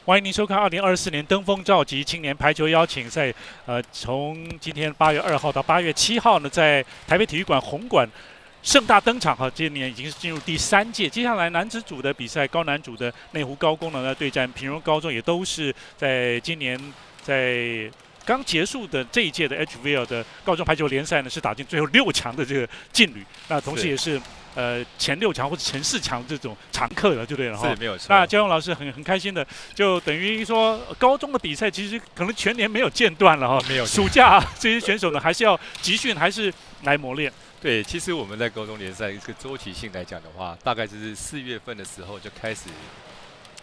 欢迎您收看2024年登峰召集青年排球邀请赛。从今天8月2号到8月7号呢，在台北体育馆红馆盛大登场哈。今年已经是进入第3届。接下来男子组的比赛，高男组的内湖高工呢对战平荣高中，也都是在今年在刚结束的这一届的 HVL 的高中排球联赛呢，是打进最后6强的这个劲旅。那同时也是前6强或者前4强这种常客了，就对了哈。是没有错。那焦勇老师很开心的，就等于说高中的比赛其实可能全年没有间断了哈。没有。暑假这些选手呢，还是要集训，还是来磨练。对，其实我们在高中联赛这个周期性来讲的话，大概就是4月份的时候就开始，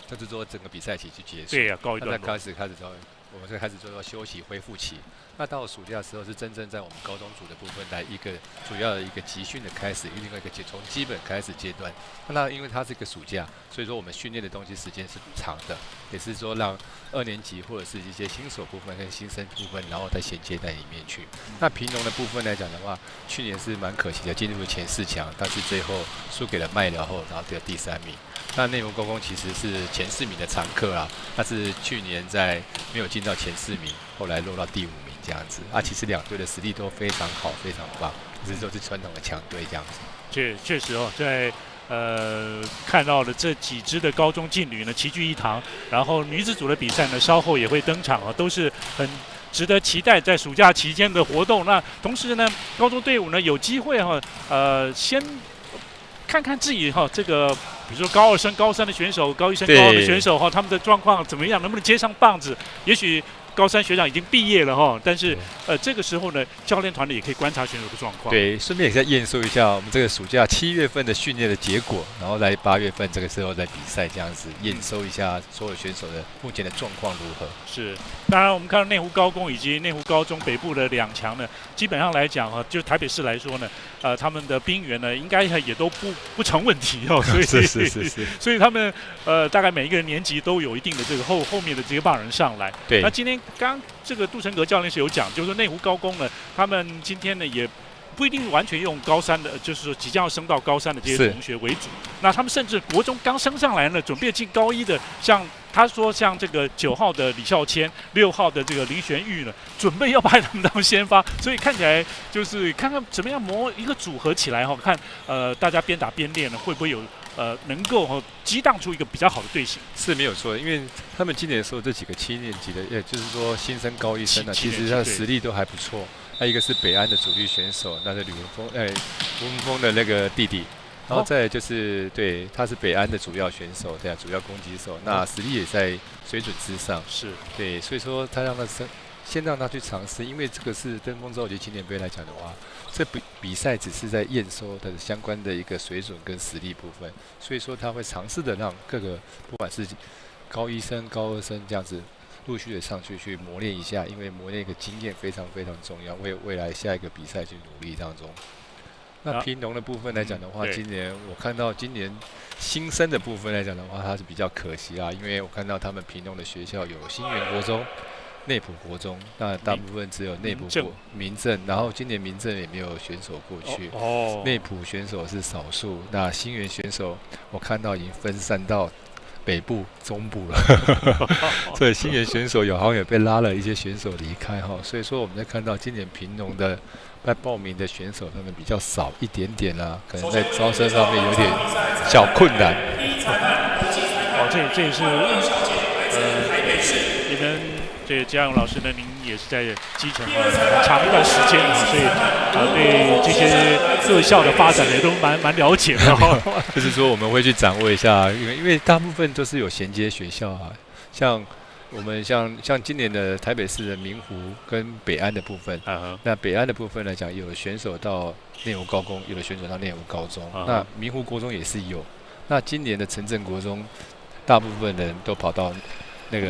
就是说整个比赛期去结束。对呀，告一段落。那开始之后，我们就开始做休息恢复期。那到暑假的时候，是真正在我们高中组的部分来一个主要的一个集训的开始，另外一个从基本开始阶段。那因为它是一个暑假，所以说我们训练的东西时间是长的，也是说让2年级或者是一些新手部分跟新生部分，然后再衔接在里面去。那平农的部分来讲的话，去年是蛮可惜的，进入前4强，但是最后输给了麦寮后，然后得第3名。那内湖高工其实是前4名的常客啊，但是去年在没有进到前4名，后来落到第5名。这样子啊，其实2队的实力都非常好，非常棒，只是说是传统的强队这样子。确实哦，在看到了这几支的高中劲旅呢齐聚一堂，然后女子组的比赛呢稍后也会登场啊，都是很值得期待在暑假期间的活动。那同时呢，高中队伍呢有机会哈，先看看自己哈这个，比如说高2升、高3的选手、高1升、高2的选手哈，他们的状况怎么样，能不能接上棒子？也许高3学长已经毕业了哈，但是这个时候呢，教练团呢也可以观察选手的状况。对，顺便也在验收一下我们这个暑假7月份的训练的结果，然后来8月份这个时候来比赛，这样子验收一下所有选手的目前的状况如何。是，当然我们看到内湖高工以及内湖高中北部的2强呢，基本上来讲哈，就台北市来说呢，他们的兵员呢应该也都不成问题哦，所以是，所以他们大概每一个人年级都有一定的这个后面的这个棒人上来。对，那今天刚这个杜成格教练是有讲，就是说内湖高工呢，他们今天呢也不一定完全用高3的，就是说即将要升到高3的这些同学为主。那他们甚至国中刚升上来呢，准备进高1的，像他说像这个9号的李孝谦，6号的这个林玄玉呢，准备要把他们当先发，所以看起来就是看看怎么样磨一个组合起来哈，看大家边打边练呢，会不会有能够激荡出一个比较好的队形。是没有错，因为他们今年的时候这几个7年级的，也就是说新生高1生呢，其实他的实力都还不错。那一个是北安的主力选手，那是吕文峰的那个弟弟。然后再来就是对，他是北安的主要选手，对啊，主要攻击手，那实力也在水准之上。是，对，所以说他让他先让他去尝试，因为这个是登峰召集青年杯来讲的话，这比赛只是在验收的相关的一个水准跟实力部分，所以说他会尝试的让各个不管是高1生、高2生这样子陆续的上去磨练一下，因为磨练一个经验非常非常重要，为未来下一个比赛去努力当中。那平农的部分来讲的话，今年我看到今年新生的部分来讲的话，它是比较可惜啦，因为我看到他们平农的学校有新园国中、内埔国中，那大部分只有内埔民政，然后今年民政也没有选手过去，内埔选手是少数，那新园选手我看到已经分散到北部、中部了，所以新园选手好像也被拉了一些选手离开哈，所以说我们在看到今年平农的在报名的选手他们比较少一点点啦，可能在招生上面有点小困难。这也是你们这嘉勇老师呢，您也是在基层很长一段时间了，所以对这些各校的发展也都蛮了解的哈。就是说我们会去掌握一下，因为大部分都是有衔接学校啊，像我们像今年的台北市的明湖跟北安的部分，那北安的部分来讲，有选手到内湖高工，有的选手到内湖高中，那明湖国中也是有。那今年的城镇国中，大部分人都跑到那个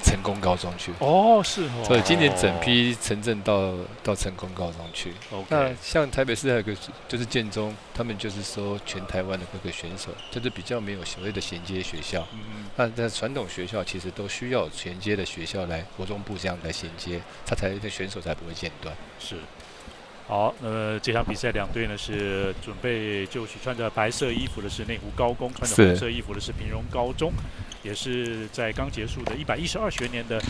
成功高中去。哦，是哦。所以今年整批城镇到成功高中去。那像台北市还有个就是建中，他们就是说全台湾的各个选手，就是比较没有所谓的衔接学校。那传统学校其实都需要衔接的学校来国中部这样来衔接，他的选手才不会间断。是。好，这场比赛两队呢是准备就绪，穿着白色衣服的是内湖高工，穿着红色衣服的是平荣高中，也是在刚结束的112学年的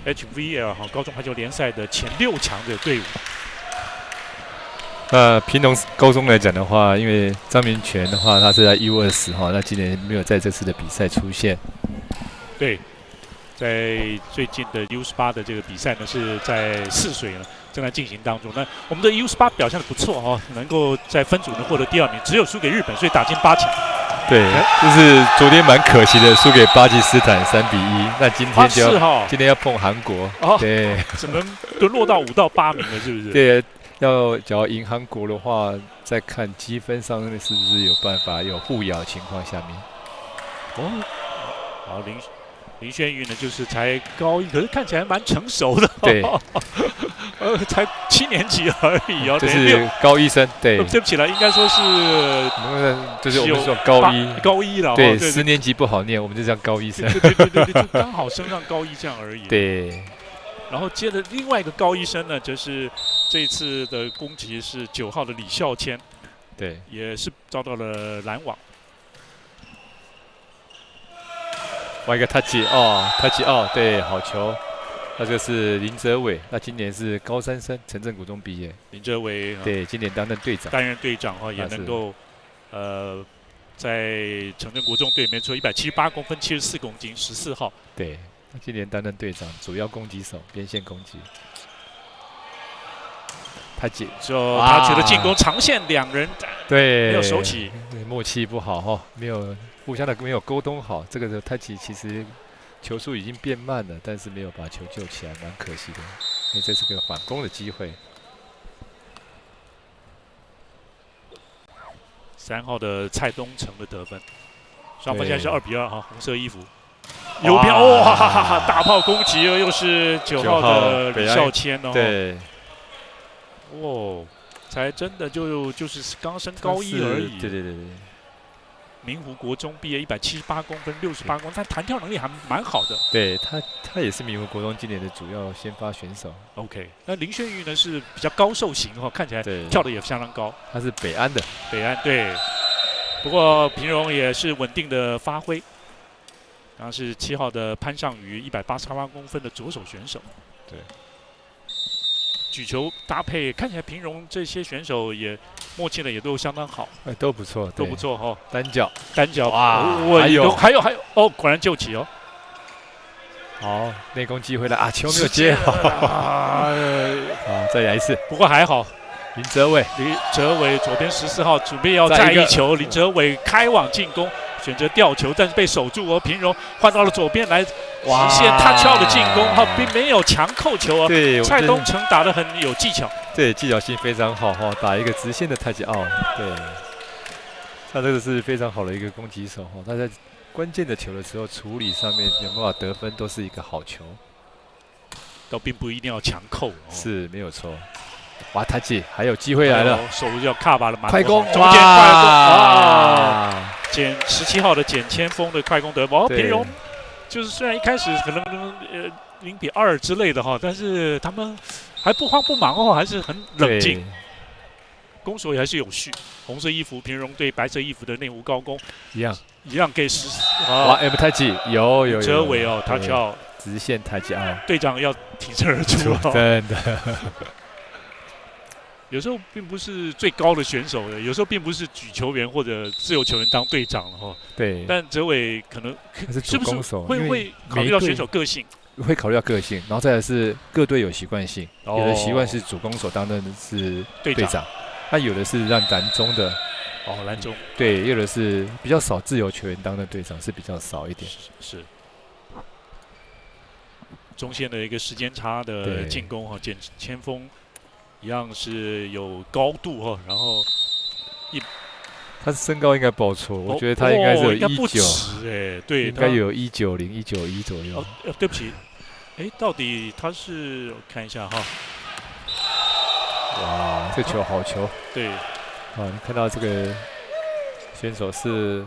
HVL 高中排球联赛的前6强的队伍。平农高中来讲的话，因为张明权的话，他是在U20哈，那今年没有在这次的比赛出现。对，在最近的 U18的这个比赛呢，是在泗水呢正在进行当中。那我们的 U18表现的不错哦，能够在分组呢获得第2名，只有输给日本，所以打进8强。对，就是昨天蛮可惜的，输给巴基斯坦3-1。那今天就要、今天要碰韩国，对，只能沦落到5到8名了，是不是？对。只要赢韩国的话，再看积分上是不是有办法有互咬的情况下面。好，林轩宇呢，就是才高1，可是看起来蛮成熟的。对，才7年级而已哦，就是高1生。对，对不起了，应该说是，就是我们说高1了。对，10年级不好念，我们就叫高1生。对，就刚好升上高1这样而已。对。然后接着另外一个高1生呢，就是这一次的攻击是9号的李孝谦，对，也是遭到了拦网。一个 touch 哦，对，好球。那这个是林哲伟，那今年是高3生，城镇国中毕业。林哲伟对，今年担任队长，也能够在城镇国中队里面出178公分，74公斤，14号。对。今年担任队长，主要攻击手，边线攻击。他觉得进攻长线2人对没有手起，默契不好哈，没有互相的没有沟通好。这个的太极其实球速已经变慢了，但是没有把球救起来，蛮可惜的。因为这是个反攻的机会。3号的蔡东成的得分，双方现在是2-2哈，红色衣服。右边哇，大炮攻击又是9号的李孝谦哦。对。才真的就是刚升高1而已。对。明湖国中毕业，178公分，68公分，他弹跳能力还蛮好的。对他也是明湖国中今年的主要先发选手。OK， 那林轩玉呢是比较高瘦型哈，看起来跳的也相当高。他是北安的。对。不过平荣也是稳定的发挥。然后是7号的潘尚宇，188公分的左手选手。对，举球搭配看起来平荣这些选手也默契的也都相当好，都不错，都不错哈。单脚哇，还有哦，果然救起哦。好，内攻机会了啊，球没有接好。再来一次。不过还好。林哲伟左边14号准备要再一球，林哲伟开网进攻。选择吊球，但是被守住哦。平荣换到了左边来实现touch out的进攻，并没有强扣球哦。对，蔡东成打得很有技巧，对，技巧性非常好哈，打一个直线的touch out。对，他这个是非常好的一个攻击手哈，他在关键的球的时候处理上面有办法得分，都是一个好球，倒并不一定要强扣。是没有错。哇，太极还有机会来了，手要卡把了，快攻，中间快攻，简17号的简千锋的快攻得分。平荣就是虽然一开始可能0-2之类的哈，但是他们还不慌不忙哦，还是很冷静，攻守也还是有序。红色衣服平荣对白色衣服的内湖高工一样给哇，M 太极有哲伟哦，touch out直线太极啊，队长要挺身而出哦，真的。有时候并不是最高的选手的，有时候并不是举球员或者自由球员当队长了哈。对。但哲伟可能是不是会考虑到选手个性？会考虑到个性，然后再来是各队有习惯性，有的习惯是主攻手当任的是队长，他有的是让蓝中的。蓝中。对，有的是比较少自由球员当任队长，是比较少一点。是。中线的一个时间差的进攻哈，简千锋。一样是有高度哈，然后他身高应该报错，我觉得他应该是有19，对，应该有190、191左右。对不起，到底他是我看一下哈。哇，这球好球。对。你看到这个选手是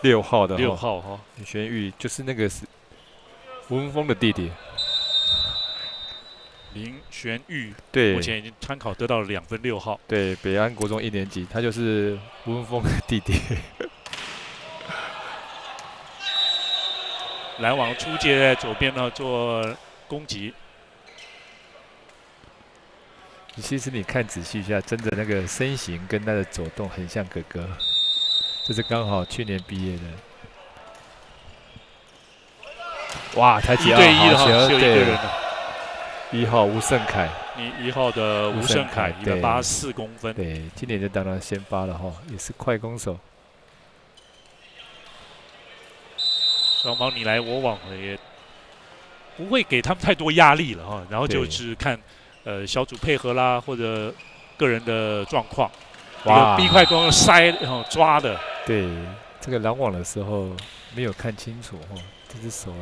6号的6号哈，李轩玉就是那个是文峰的弟弟。林玄玉，对，目前已经参考得到了2分6号。对，北安国中1年级，他就是吴文峰的弟弟。篮网出界在左边呢做攻击。其实你看仔细一下，真的那个身形跟他的走动很像哥哥，这是刚好去年毕业的。哇，台积1对1的哈，好只有一个人了。1号吴胜凯，你1号的吴胜凯184公分，对，今年就当然先发了哈，也是快攻手。双方你来我往的，也不会给他们太多压力了哈。然后就是看小组配合啦，或者个人的状况。哇 ，B 快攻塞然后抓的。对，这个拦网的时候没有看清楚哈，这只手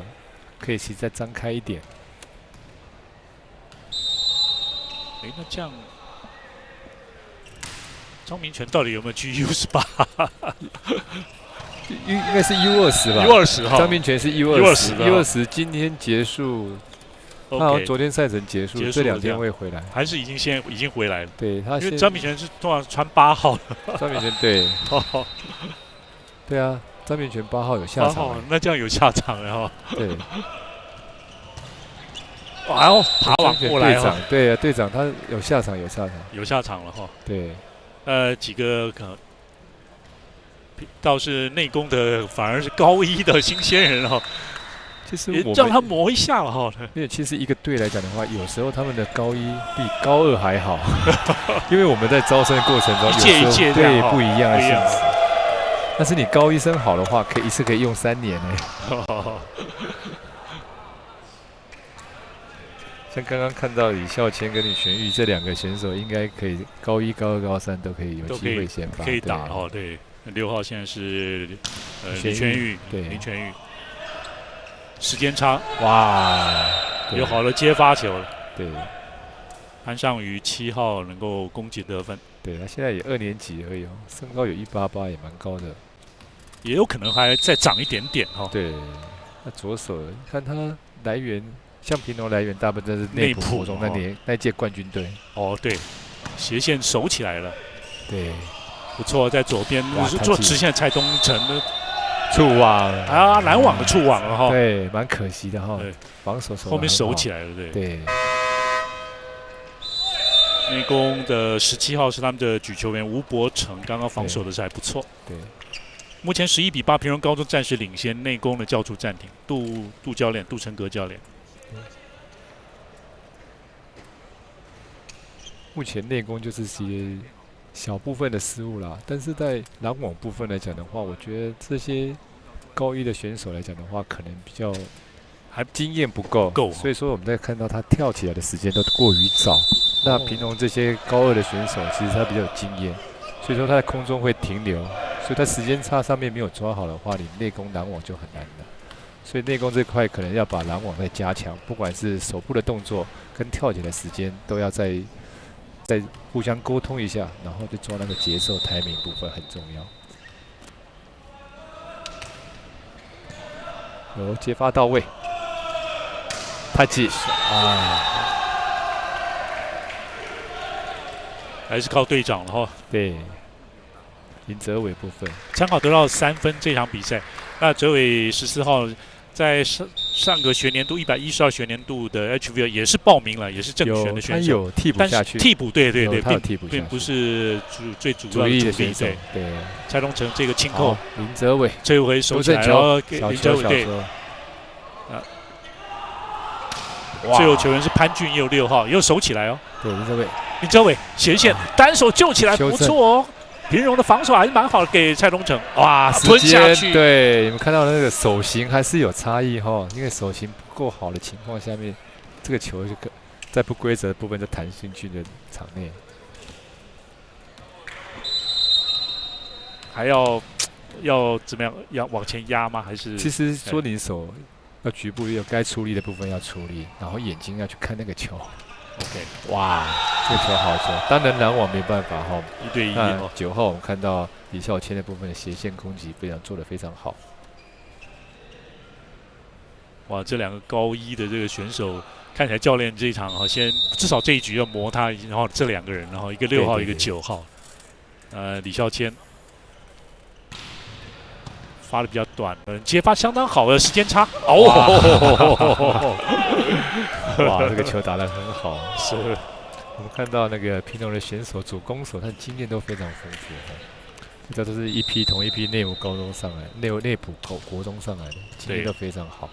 可以其实再张开一点。哎，那这样，张明权到底有没有去 U18？应该是 U20吧 ？U20 哈，张明权是 U20 今天结束，他好像昨天赛程结束，这2天会回来，还是已经回来了？对他，因为张明权是通常穿8号的。张明权对，对啊，张明权8号有下场，那这样有下场了哈。对。哇哦，爬网过来哈，对啊，队长他有下场了哈。对，几个可能倒是内攻的，反而是高1的新鲜人哈。其实也让他磨一下了哈。因为其实一个队来讲的话，有时候他们的高1比高2还好，因为我们在招生的过程中，一届一届对不一样的性质。但是你高1升好的话，一次可以用3年呢。像刚刚看到李孝谦跟李全玉这2个选手，应该可以高1、高2、高3都可以有机会先发，可以打哦。对，6号现在是李全玉，对，林全玉，时间差，哇，有好的接发球了。对，潘尚宇7号能够攻击得分。对，他现在也2年级而已哦，身高有188，也蛮高的，也有可能还再长一点点哈。对，那左手看他来源。像平农来源大部分都是内埔国中那届冠军队。哦，对，斜线守起来了。对，不错，在左边做直线蔡东成的触网啊，拦网的触网了哈。对，蛮可惜的哈。防守后面守起来了，对。对。内攻的17号是他们的举球员吴伯成，刚刚防守的是还不错。对。目前11比8，平荣高中暂时领先，内攻的叫出暂停。杜教练，杜成格教练。目前内攻就是些小部分的失误啦，但是在拦网部分来讲的话，我觉得这些高1的选手来讲的话，可能比较还经验不够，所以说我们在看到他跳起来的时间都过于早。那平荣这些高2的选手，其实他比较有经验，所以说他在空中会停留，所以他时间差上面没有抓好的话，你内攻拦网就很难了。所以内攻这块可能要把拦网再加强，不管是手部的动作跟跳起来的时间，都要再互相沟通一下，然后就抓那个节奏、timing部分很重要。有接发到位，太极啊，还是靠队长了哈。对，林哲伟部分参考得到3分这场比赛。那哲伟14号在上个学年度112学年度的 HVL 也是报名了，也是正选的选手，他有替补下去，替补对，并不是最主要的主力对。蔡东成这个轻扣，林哲伟这回守起来，然后给林哲伟对。最后球员是潘俊佑6号，又守起来哦。对，林哲伟斜线单手救起来，不错哦。平荣的防守还是蛮好的，给蔡东成哇吞下去。对，你们看到那个手型还是有差异哈，因为手型不够好的情况下面，这个球就在不规则的部分就弹进去的场内。还要怎么样？要往前压吗？还是？其实说你手要局部有该处理的部分要处理，然后眼睛要去看那个球。OK， 哇，这个球好球，当然拦网没办法哈。1对1哦。9号我们看到李孝谦的部分的斜线攻击做得非常好。哇，这2个高1的这个选手看起来教练这一场先至少这一局要磨他，然后这2个人，然后一个6号，一个9号。李孝谦发的比较短，接发相当好的时间差。哇，这个球打得很好。是，我们看到那个平农的选手主攻手，他经验都非常丰富。这都是同一批内湖高中上来，内埔国中上来的，经验都非常好。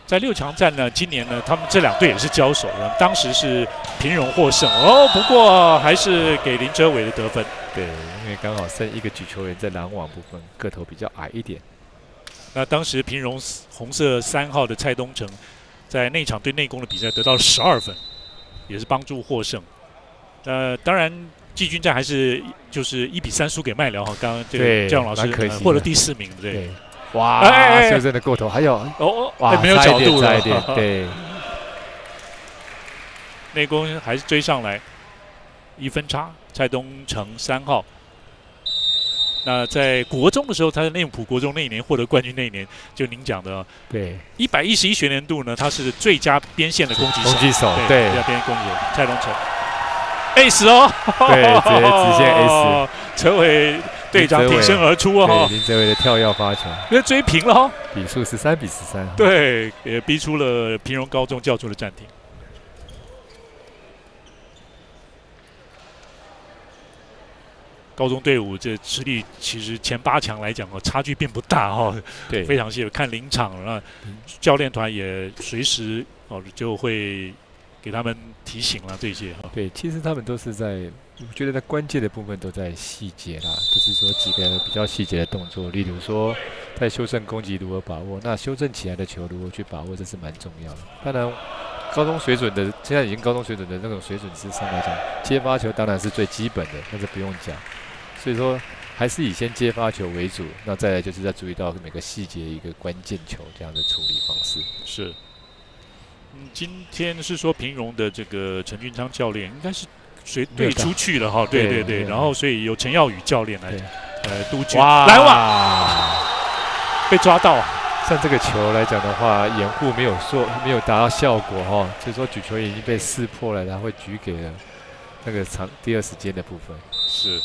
在6强战呢，今年呢，他们这2队也是交手的，当时是平荣获胜不过还是给林哲伟的得分。对，因为刚好剩一个举球员在拦网部分，个头比较矮一点。那当时平荣红色3号的蔡东成，在那场对内攻的比赛得到了12分，也是帮助获胜。当然季军战还是就是1比3输给麦寮刚刚这个姜老师获得第4名，对。哇，修正的过头，还有哇，没有角度了，对。内攻还是追上来，1分差，蔡东成3号。那在国中的时候，他在内埔国中那一年获得冠军那一年，就您讲的，对，111学年度呢，他是最佳边线的攻击手，对，最佳边线攻击手蔡东成 ，ace 哦，对，直接直线 ace，陈伟队长挺身而出对，林哲伟的跳跃发球，那追平了比数13比13，对，也逼出了平荣高中叫出了暂停。高中队伍这实力其实前8强来讲差距并不大对，非常细。看临场，那教练团也随时就会给他们提醒了这些对，其实他们都是在，我觉得在关键的部分都在细节啦，就是说几个比较细节的动作，例如说在修正攻击如何把握，那修正起来的球如何去把握，这是蛮重要的。当然，高中水准的现在已经高中水准的那种水准之上来讲，接发球当然是最基本的，但是不用讲。所以说，还是以先接发球为主，那再来就是在注意到每个细节一个关键球这样的处理方式。是，今天是说平荣的这个陈俊昌教练应该是随队出去了对，然后所以由陈耀宇教练来督军拦网被抓到。像这个球来讲的话，掩护没有达到效果所以说举球已经被识破了，他会举给了那个第2时间的部分。是。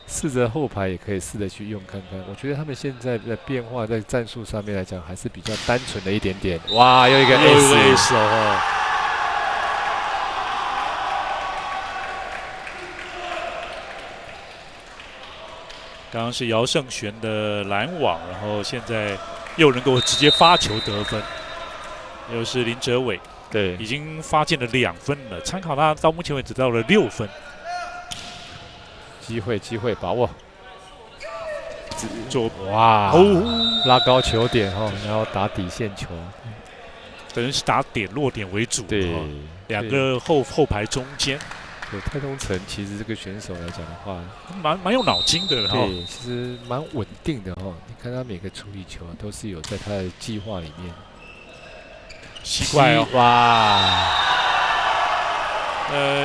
试着后排也可以试着去用看看，我觉得他们现在的变化在战术上面来讲还是比较单纯的一点点。哇，又一个 ace 刚刚是姚胜璇的拦网，然后现在又能够直接发球得分，又是林哲伟，对，已经发进了2分了，参考他到目前为止得到了6分。机会把握，哇拉高球点然后打底线球，等于是打落点为主，对，2个后排中间。对，蔡东成其实这个选手来讲的话，蛮有脑筋的对，其实蛮稳定的你看他每个处理球都是有在他的计划里面。奇怪哇，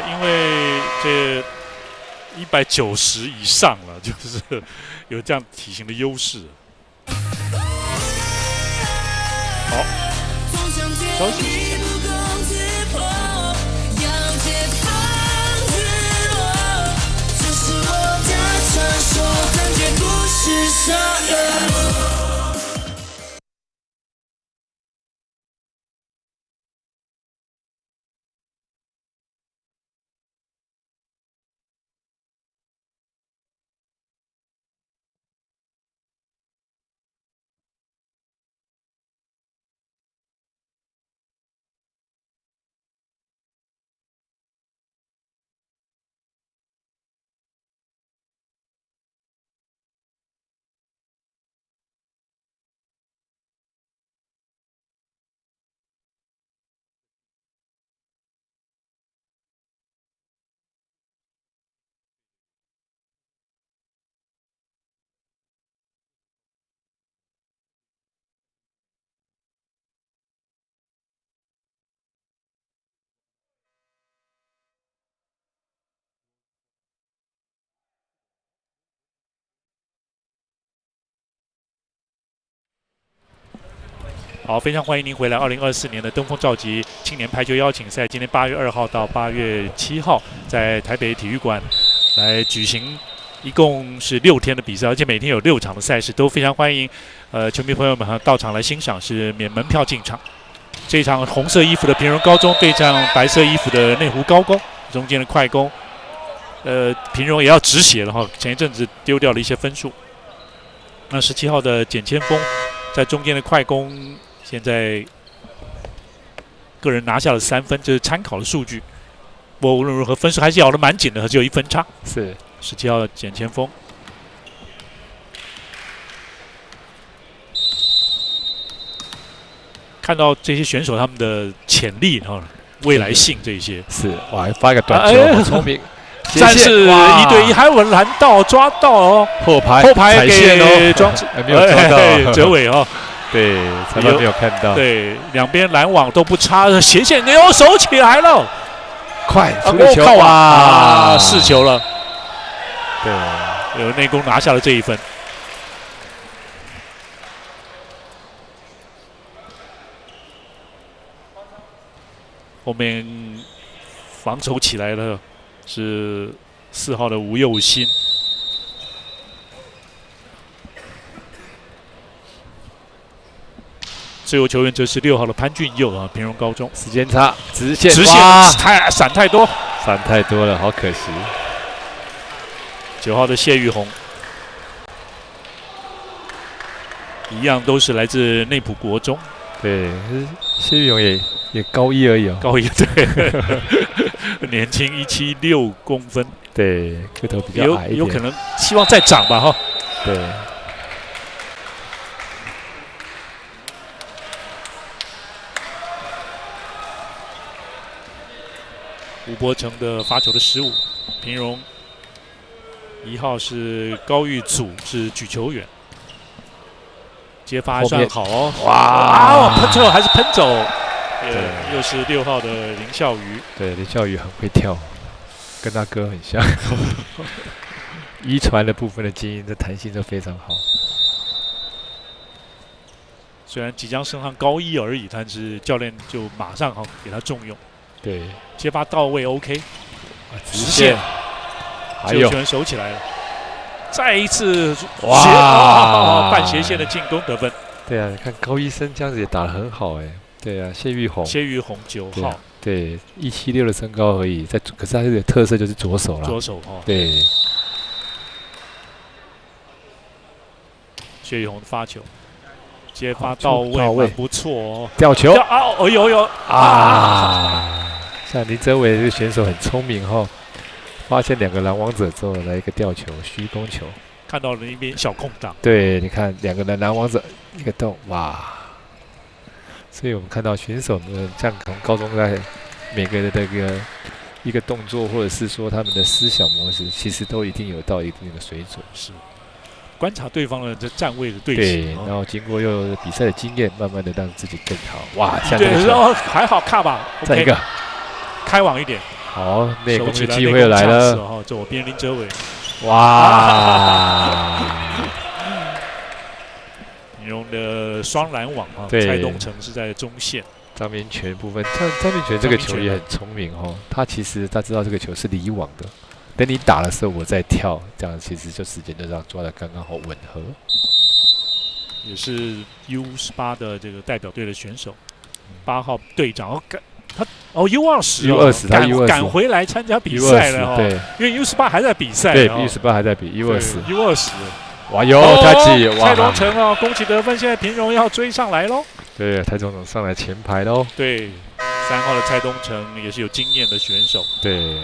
因为这190以上了，就是有这样体型的优势。好，稍息一下。感觉不是傻了。好，非常欢迎您回来。2024年的登峰造极青年排球邀请赛，今天8月2号到8月7号在台北体育馆来举行，一共是6天的比赛，而且每天有6场的赛事，都非常欢迎球迷朋友们到场来欣赏，是免门票进场。这场红色衣服的平荣高中对战白色衣服的内湖高工，中间的快攻，平荣也要止血了哈，前一阵子丢掉了一些分数。那17号的简千锋在中间的快攻。现在个人拿下了3分，这是参考的数据。不过无论如何，分数还是咬得蛮紧的，只有1分差。是17号的简前锋，看到这些选手他们的潜力啊、未来性这些。是，哇，还发一个短球，好聪明。但是1对1还稳拦到抓到哦，后排给庄没有抓到哲伟哦。对，裁判没有看到。对，两边拦网都不差，斜线牛手起来了，快出力球哇，4球了。对，有内攻拿下了这1分。后面防守起来了，是4号的吴佑新。自由球员则是6号的潘俊佑啊，平荣高中。时间差，直线闪太多，闪太多了，好可惜。9号的谢玉红，一样都是来自内埔国中。对，谢玉红也高1而已哦。高1对，年轻176公分，对，个头比较矮一点，有可能希望再长吧哈。对。吴伯成的发球的失误，平荣1号是高玉祖，是举球员，接发算好哦，哇，喷球还是喷走，又是6号的林孝瑜，对，林孝瑜很会跳，跟他哥很像，遗传的部分的基因的弹性都非常好。虽然即将升上高1而已，但是教练就马上给他重用。对，接发到位 OK， 直线，还有球员守起来了，再一次哇，半斜线的进攻得分。对啊，你看高1生这样子也打得很好哎。对啊，谢玉红9号，对，176的身高而已，可是他这个特色就是左手啦。左手哦，对。谢玉红的发球。接发到位，不错哦。吊球有像林哲伟这个选手很聪明哈，发现2个拦网者之后来一个吊球虚攻球，看到了一边小空档。对，你看2个人拦网者一个洞，哇！所以我们看到选手们像从高中在每个人的一个动作，或者是说他们的思想模式，其实都一定有到一定的水准。是。观察对方的这站位的队形，然后经过又比赛的经验，慢慢的让自己更好。哇，对，还好卡吧。再一个，开网一点。好，内攻的机会来了。左边林哲伟。哇！平荣的双拦网啊，蔡东成是在中线。张明权部分，张明权这个球也很聪明哦，他其实他知道这个球是离网的。等你打的时候，我再跳，这样其实就时间就这样抓的刚刚好吻合。也是 U18的这个代表队的选手，8号队长他U20 他赶回来参加比赛了对，因为 U18还在比赛，对 U18还在比 U20，哇哟，太急，蔡东成哦，恭喜得分，现在平荣要追上来喽。对，蔡东成上来前排喽。对，3号的蔡东成也是有经验的选手，对，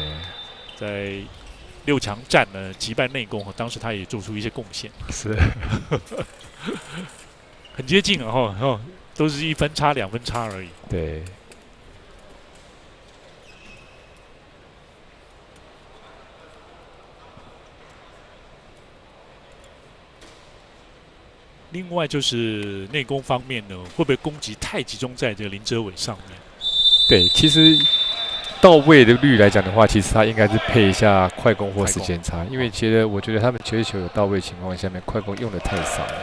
在6强战呢击败内攻，当时他也做出一些贡献，是，很接近啊都是1分差2分差而已。对。另外就是内攻方面呢，会不会攻击太集中在这个林哲伟上面？对，其实到位的率来讲的话，其实他应该是配一下快攻或时间差，因为我觉得他们球有到位情况下面，快攻用的太少了。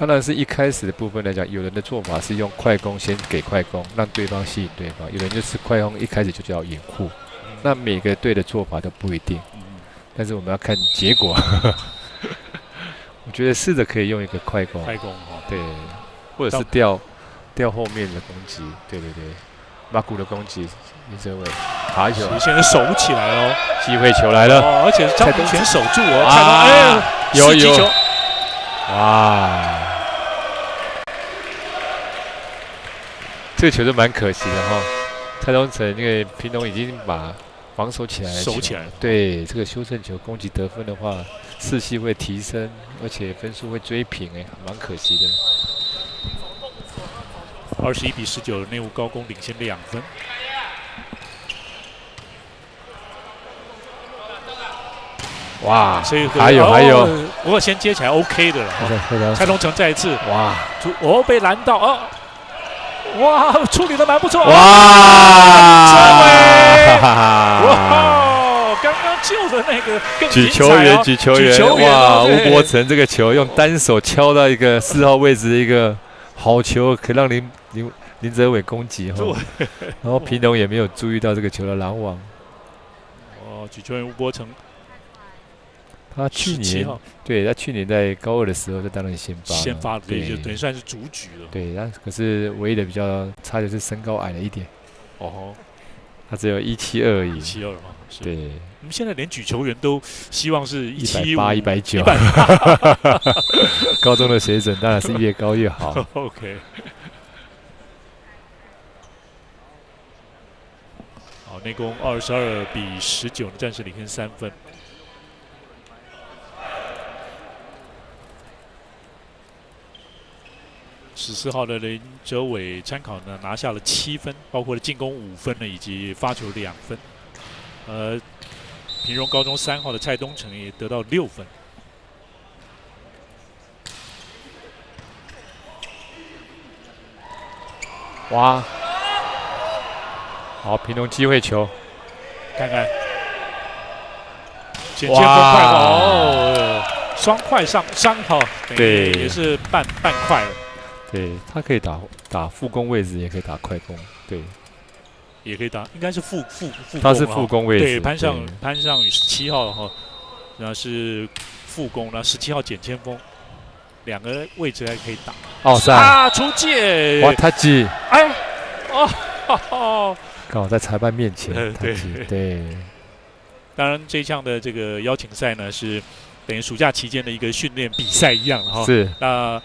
当然是一开始的部分来讲，有人的做法是用快攻先给快攻，让对方吸引对方；有人就是快攻一开始就叫掩护。那每个队的做法都不一定，但是我们要看结果。我觉得试着可以用一个快攻，对，或者是调后面的攻击，对，马古的攻击，林哲伟打球，现在守不起来哦，机会球来了，而且是张明全守住哦，有球，哇，这个球就蛮可惜的哈。蔡东成因为平龙已经把防守起来了，守起来了，对这个修正球攻击得分的话，士气会提升，而且分数会追平，蛮可惜的。21-19，内务高工领先2分。哇，所以还有，不过先接起来 OK 的了。蔡东成再一次，哇，被拦到啊！哇，处理的蛮不错。哇，哇，刚刚救的那个更举球员，哇，吴伯成这个球用单手敲到一个4号位置的一个好球，可以让林哲伟攻击哈。然后平龙也没有注意到这个球的拦网。举球员吴伯成。他去年在高2的时候就当然先发了，对，就等于算是主举了。对，可是唯一的比较差就是身高矮了一点。他只有172而已。172嘛，对。我们现在连举球员都希望是180、190。高中的水准当然是越高越好。OK。好，内攻22-19，暂时领先3分。14号的林哲伟参考呢拿下了7分，包括了进攻5分呢，以及发球2分。平荣高中3号的蔡东成也得到6分。哇，好，平荣机会球，看看，简切分快哦，双快上好，对，也是半快了。对，他可以打副攻位置，也可以打快攻，对，也可以打，应该是副攻，他是副攻位置。对，潘尚宇17号哈，然后是副攻，然后17号简前锋，2个位置还可以打。出界！哇，他击！哎，刚好在裁判面前，对。当然，这一项的这个邀请赛呢，是等于暑假期间的一个训练比赛一样哈。是。那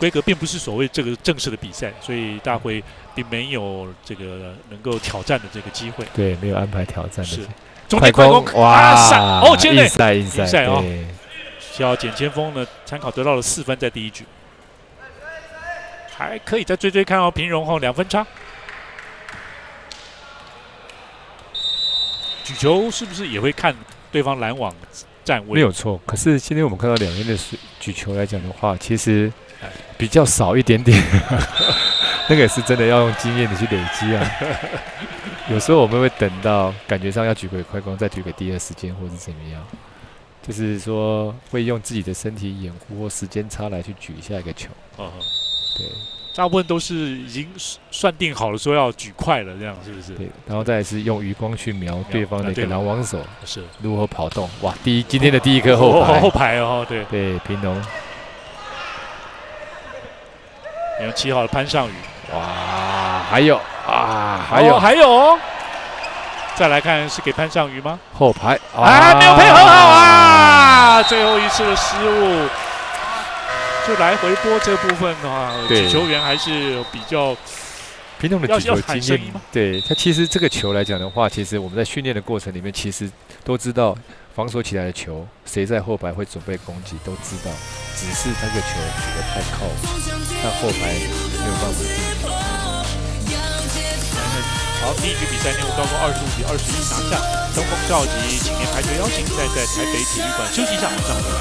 规格并不是所谓这个正式的比赛，所以大会并没有这个能够挑战的这个机会。对，没有安排挑战的。是。快攻！哇！硬赛哦。需要简前锋呢，参考得到了4分在第一局，还可以再追看哦。平荣后2分差。举球是不是也会看对方拦网站位？没有错。可是今天我们看到两边的举球来讲的话，其实比较少一点点。那个是真的要用经验的去累积啊。有时候我们会等到感觉上要举个快攻，再举个第二时间，或是怎么样，就是说会用自己的身体掩护或时间差来去举下一个球。对。大部分都是已经算定好了，说要举快了，这样是不是？对，然后再来是用余光去瞄对方的一个拦网手是如何跑动。哇，今天的第一颗后排哦，对，平龙。你看7号的潘尚宇，哇，还有，再来看是给潘尚宇吗？后排没有配合好啊，最后一次的失误。就来回拨这部分的话，举球员还是比较平衡的举球经验。对他其实这个球来讲的话，其实我们在训练的过程里面，其实都知道防守起来的球，谁在后排会准备攻击，都知道。只是那个球举得太靠，那后排没有办法。好，第一局比赛，内务高工25-21拿下。东风召集青年排球邀请赛在台北体育馆休息一下，马上回来。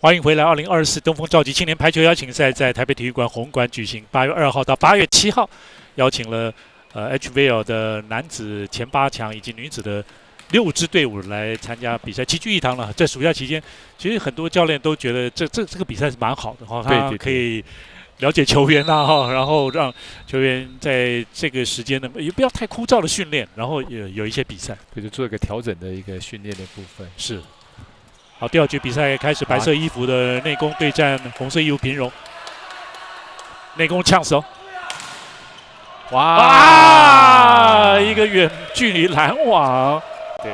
欢迎回来！2024东风召集青年排球邀请赛在台北体育馆红馆举行，8月2号到8月7号，邀请了HVL 的男子前8强以及女子的6支队伍来参加比赛，齐聚一堂了。在暑假期间，其实很多教练都觉得这个比赛是蛮好的哈，他可以了解球员啦哈，然后让球员在这个时间呢也不要太枯燥的训练，然后也有一些比赛，就做一个调整的一个训练的部分。是。好，第2局比赛开始，白色衣服的内攻对战红色衣服平荣，内攻呛手，哇！一个远距离拦网。对，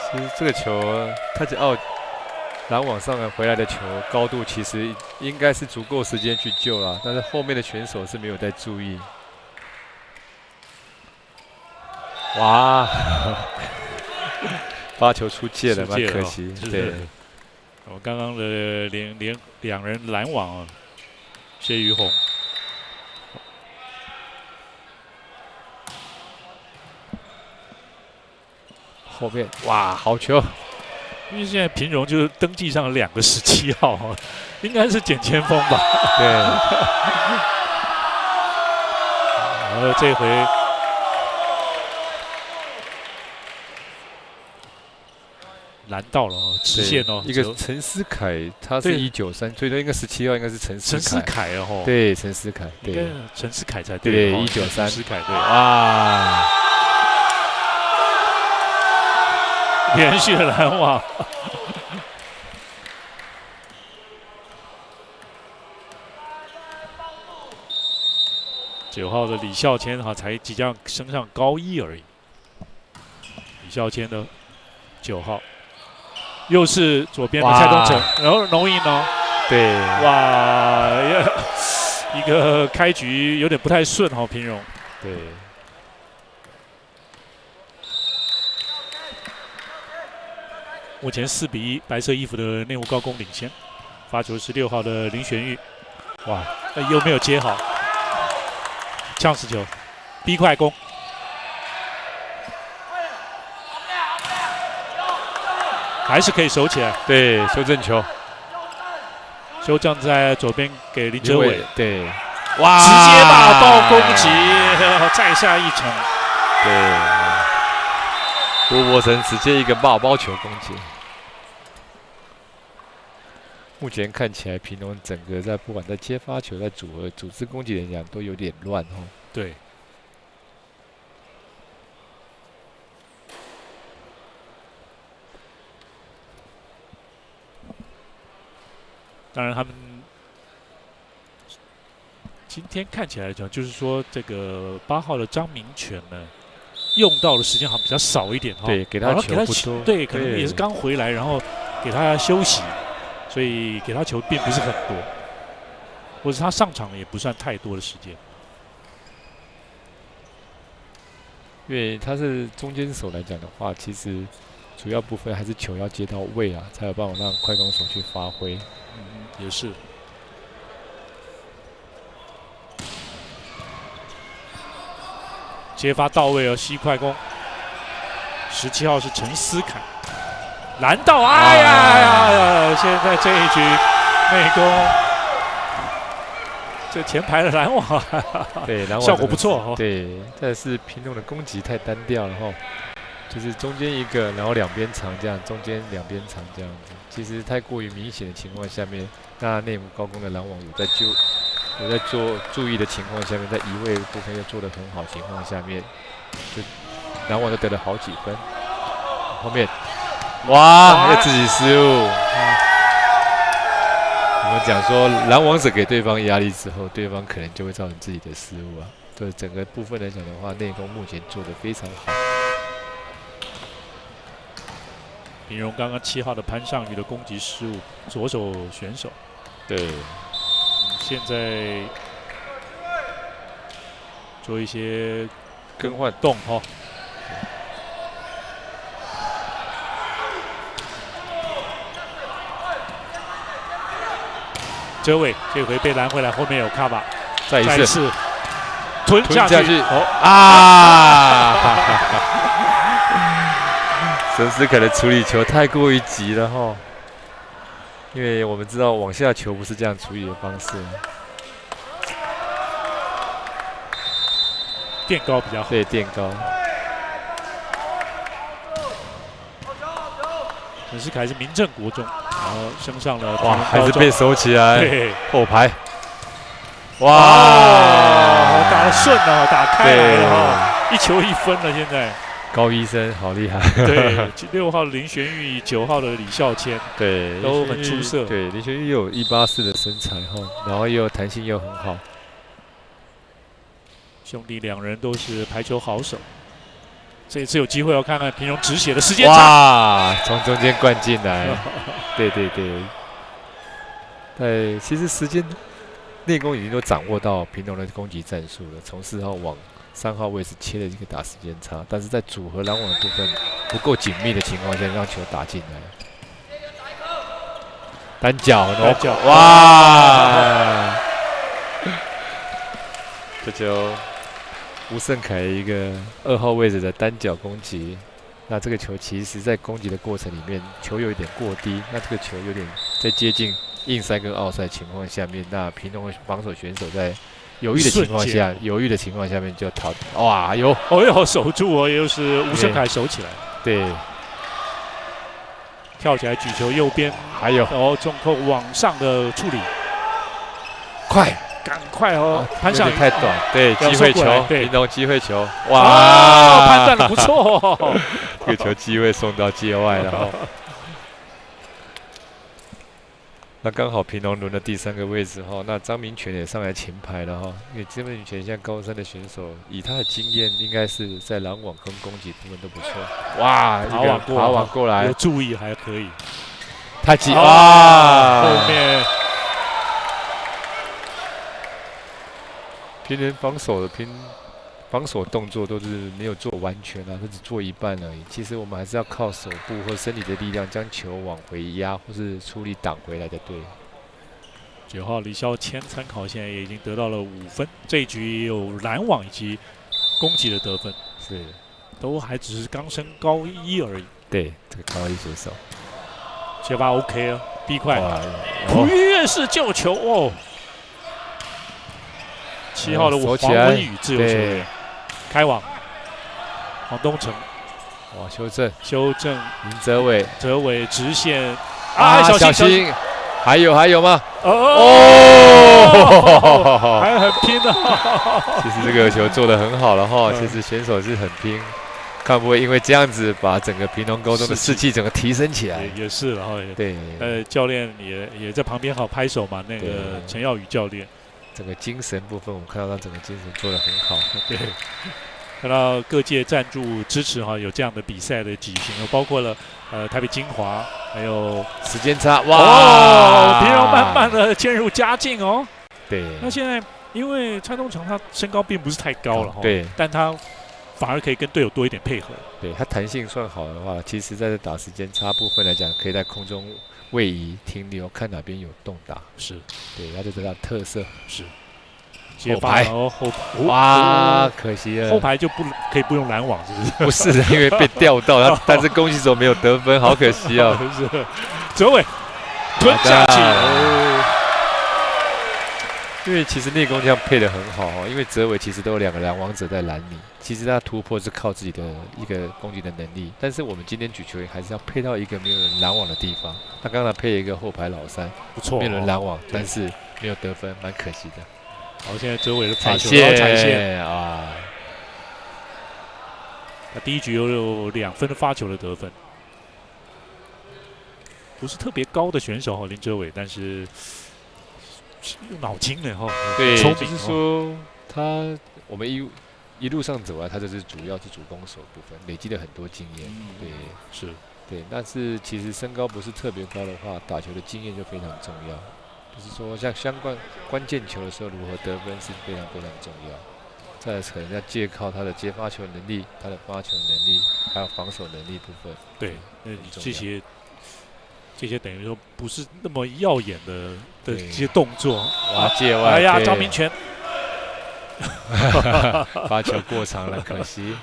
其实这个球它拦网上回来的球高度其实应该是足够时间去救了，但是后面的选手是没有在注意。哇！发球出界了，蛮可惜。对。我刚刚的两人拦网啊，谢于宏。后面哇，好球！因为现在平荣就是登记上2个17号哈，应该是简前锋吧？对。然后这回。拦到了哦，直线哦。一个陈思凯，他是193，所以说应该17号应该是陈思凯哦。对，陈思凯，对，陈思凯才对。对，193。陈思凯对。哇！连续的拦网。9号的李孝谦哈，才即将升上高1而已。李孝谦的9号。又是左边的蔡东成，然后容易呢？对，哇，一个开局有点不太顺哈，平荣。对。目前4比1，白色衣服的内湖高工领先。发球是6号的林玄玉，哇，又没有接好，呛死球，逼快攻。还是可以守起来，对，修正球，修正在左边给林哲伟，对，哇，直接把爆攻击，再下一城，对，吴伯成直接一个爆包球攻击。目前看起来，平荣整个在不管在接发球、在组织攻击来讲，都有点乱哦。对。当然，他们今天看起来讲，就是说这个8号的张明权呢，用到的时间好像比较少一点哈。对，给他球不多。对，可能也是刚回来，然后给他休息，所以给他球并不是很多，或者他上场也不算太多的时间。因为他是中间手来讲的话，其实主要部分还是球要接到位啊，才有办法让快攻手去发挥。也是。接发到位哦，西快攻。17号是陈思凯，拦到，哎呀！现在这一局内攻，这前排的拦网，对，拦网效果不错哦。对，但是平荣的攻击太单调了哈，就是中间一个，然后两边长这样，中间两边长这样子。其实太过于明显的情况下面，那内湖高工的拦网有在做注意的情况下面，在移位部分又做得很好情况下面，就拦网就得了好几分。后面，哇，又自己失误。我们讲说拦网者给对方压力之后，对方可能就会造成自己的失误啊。对整个部分来讲的话，内攻目前做得非常好。平荣刚刚7号的潘尚宇的攻击失误，左手选手。对，现在做一些更换动哈。哲伟这回被拦回来，后面有卡巴，再一次吞下去，哦啊！陈思凯的处理球太过于急了哈。因为我们知道往下球不是这样处理的方式，垫高比较好。对，垫高。陈世凯是民政国中，然后升上了哇，还是被收起来，对，后排。哇，打得顺啊，打开来了哈，1球1分了，现在。高医生好厉害。对，6号的林玄玉，9号的李孝谦，对，都很出色。对，林玄玉有184的身材哈，然后又有弹性又很好。兄弟2人都是排球好手。这一次有机会要看看平荣止血的时间差。哇，从中间灌进来。对对对。其实时间内功已经都掌握到平荣的攻击战术了，从4号往3号位置切了一个打时间差，但是在组合拦网的部分不够紧密的情况下，让球打进来。单脚，哇！这球吴胜凯一个2号位置的单脚攻击，那这个球其实在攻击的过程里面，球有一点过低，那这个球有点在接近硬塞跟奥塞情况下面，那平荣的防守选手在犹豫的情况下面就逃，哇，守住哦，又是吴胜凯守起来，对，跳起来举球右边，还有中扣往上的处理，赶快哦，潘上太短，对，机会球，平荣机会球，哇，判断的不错，这个球机会送到界外了哈。那刚好平荣轮的第3个位置哈，那张明权也上来前排了哈，因为张明权像高3的选手，以他的经验，应该是在拦网跟攻击部分都不错。哇，爬网过来，有注意还可以，太急哇！后面平人防守动作都是没有做完全啊，都只做一半而已。其实我们还是要靠手部或身体的力量将球往回压，或是出力挡回来的。对。9号李孝谦参考现在也已经得到了5分，这一局也有拦网以及攻击的得分，是，都还只是刚升高1而已。对，这个高1选手，接发 OK 了，B 快，璞玉院士救球哦。7号的黄文宇自由球员，开网，黄东城，哇，修正，林哲伟直线，小心，还有吗？还很拼的。其实这个球做得很好了哈，其实选手是很拼，看不会因为这样子把整个平荣高中的士气整个提升起来。也是，然后对，教练也在旁边好拍手嘛，那个陈耀宇教练。整个精神部分，我们看到他整个精神做得很好。对，看到各界赞助支持哈，有这样的比赛的举行，包括了台北精华，还有时间差，哇，平荣慢慢的渐入佳境哦。对，那现在因为蔡东城他身高并不是太高了哈，对，但他反而可以跟队友多一点配合。对，他弹性算好的话，其实在打时间差部分来讲，可以在空中位移停留，看哪边有洞打。是，对，他就是他的特色。是。后排，哇，可惜了。后排就可以不用拦网，是不是？不是，因为被吊到，但是攻击手没有得分，好可惜啊。是，哲伟吞下去。因为其实内功这样配得很好哦，因为哲伟其实都有2个拦网者在拦你，其实他突破是靠自己的一个攻击的能力，但是我们今天举球员还是要配到一个没有人拦网的地方。他刚才配了一个后排老3，不错，没有人拦网，但是没有得分，蛮可惜的。好，现在哲伟的发球，踩线啊！他第一局有2分的发球的得分，不是特别高的选手哈，林哲伟，但是用脑筋的哈，对，聪明。就是说我们一路上走来，他就是主要是主攻手部分，累积了很多经验。对，是，对，但是其实身高不是特别高的话，打球的经验就非常重要。就是说，像相关关键球的时候，如何得分是非常非常重要。再来可能要借靠他的接发球能力、他的发球能力，还有防守能力部分。对，这些等于说不是那么耀眼的这些动作。哇，界外！哎呀，张明权，发球过长了，可惜。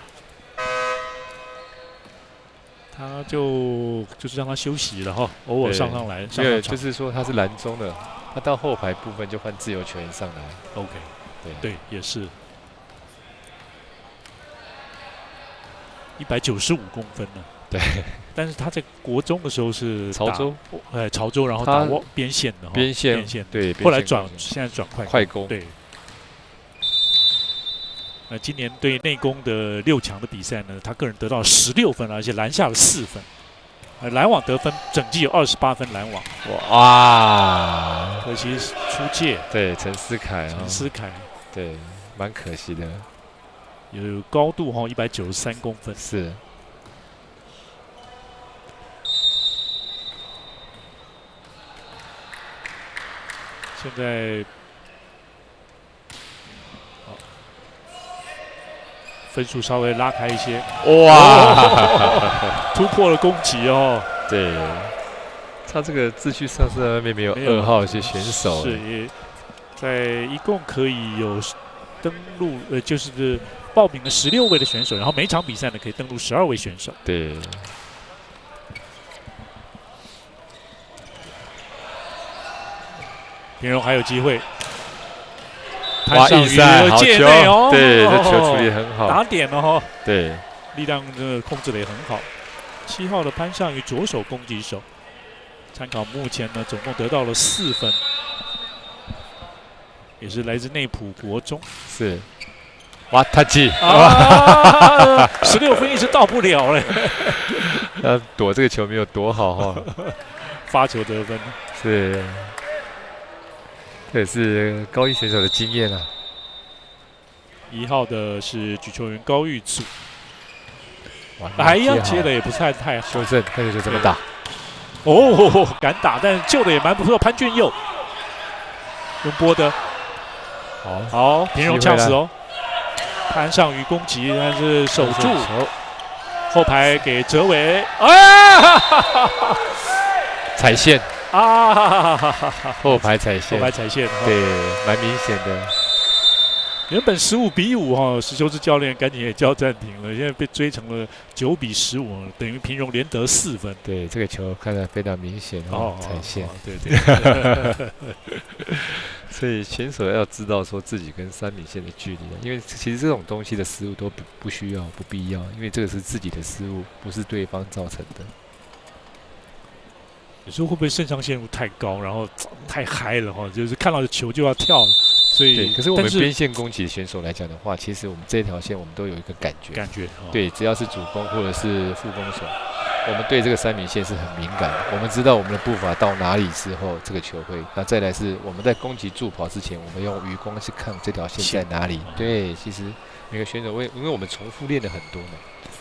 他就是让他休息了哈，偶尔上来。没有，就是说他是篮中的，他到后排部分就换自由球员上来。OK， 对，也是。195公分呢。对。但是他在国中的时候是潮州，潮州，然后打边线的哈。边线对。后来现在转快攻。对。今年对内攻的6强的比赛呢，他个人得到16分，而且篮下了4分。篮网得分整季有28分篮网。哇！可惜出界。对，陈思凯。对，蛮可惜的。有高度哈，193公分。是。现在，分数稍微拉开一些。哇！突破了攻击哦。对，他这个秩序上是外面没有2号一些选手。是，一共可以有登录，就是报名了16位的选手，然后每场比赛呢可以登录12位选手。对。平荣还有机会，哇！硬塞，好球！对，这球处理很好，打点了哈。对，力量控制的也很好。7号的潘尚宇左手攻击手，参考目前呢总共得到了4分，也是来自内埔国中。是，哇，他记16分一直到不了嘞。躲这个球没有躲好哈。发球得分是。这也是高一选手的经验啊。1号的是举球员高玉祖，哎呀，接的也不太好。修正，看这就这么打。哦，敢打，但是救的也蛮不错。潘俊佑用波的，好，平荣呛死哦。潘尚宇攻击，但是守住，后排给哲伟，踩线。后排踩线，对，蛮明显的。原本15-5哈，石修志教练赶紧也叫暂停了，现在被追成了9-15，等于平荣连得4分。对，这个球看得非常明显哦，踩线。对。所以选手要知道说自己跟3米线的距离，因为其实这种东西的失误都不需要、不必要，因为这个是自己的失误，不是对方造成的。有时候会不会肾上腺素太高，然后太嗨了哈，就是看到球就要跳了，所以。对，可是我们边线攻击选手来讲的话，其实我们这条线我们都有一个感觉。对，只要是主攻或者是副攻手，我们对这个3米线是很敏感的。我们知道我们的步伐到哪里之后，这个球会。那再来是我们在攻击助跑之前，我们用余光去看这条线在哪里。对，其实每个选手因为我们重复练了很多嘛，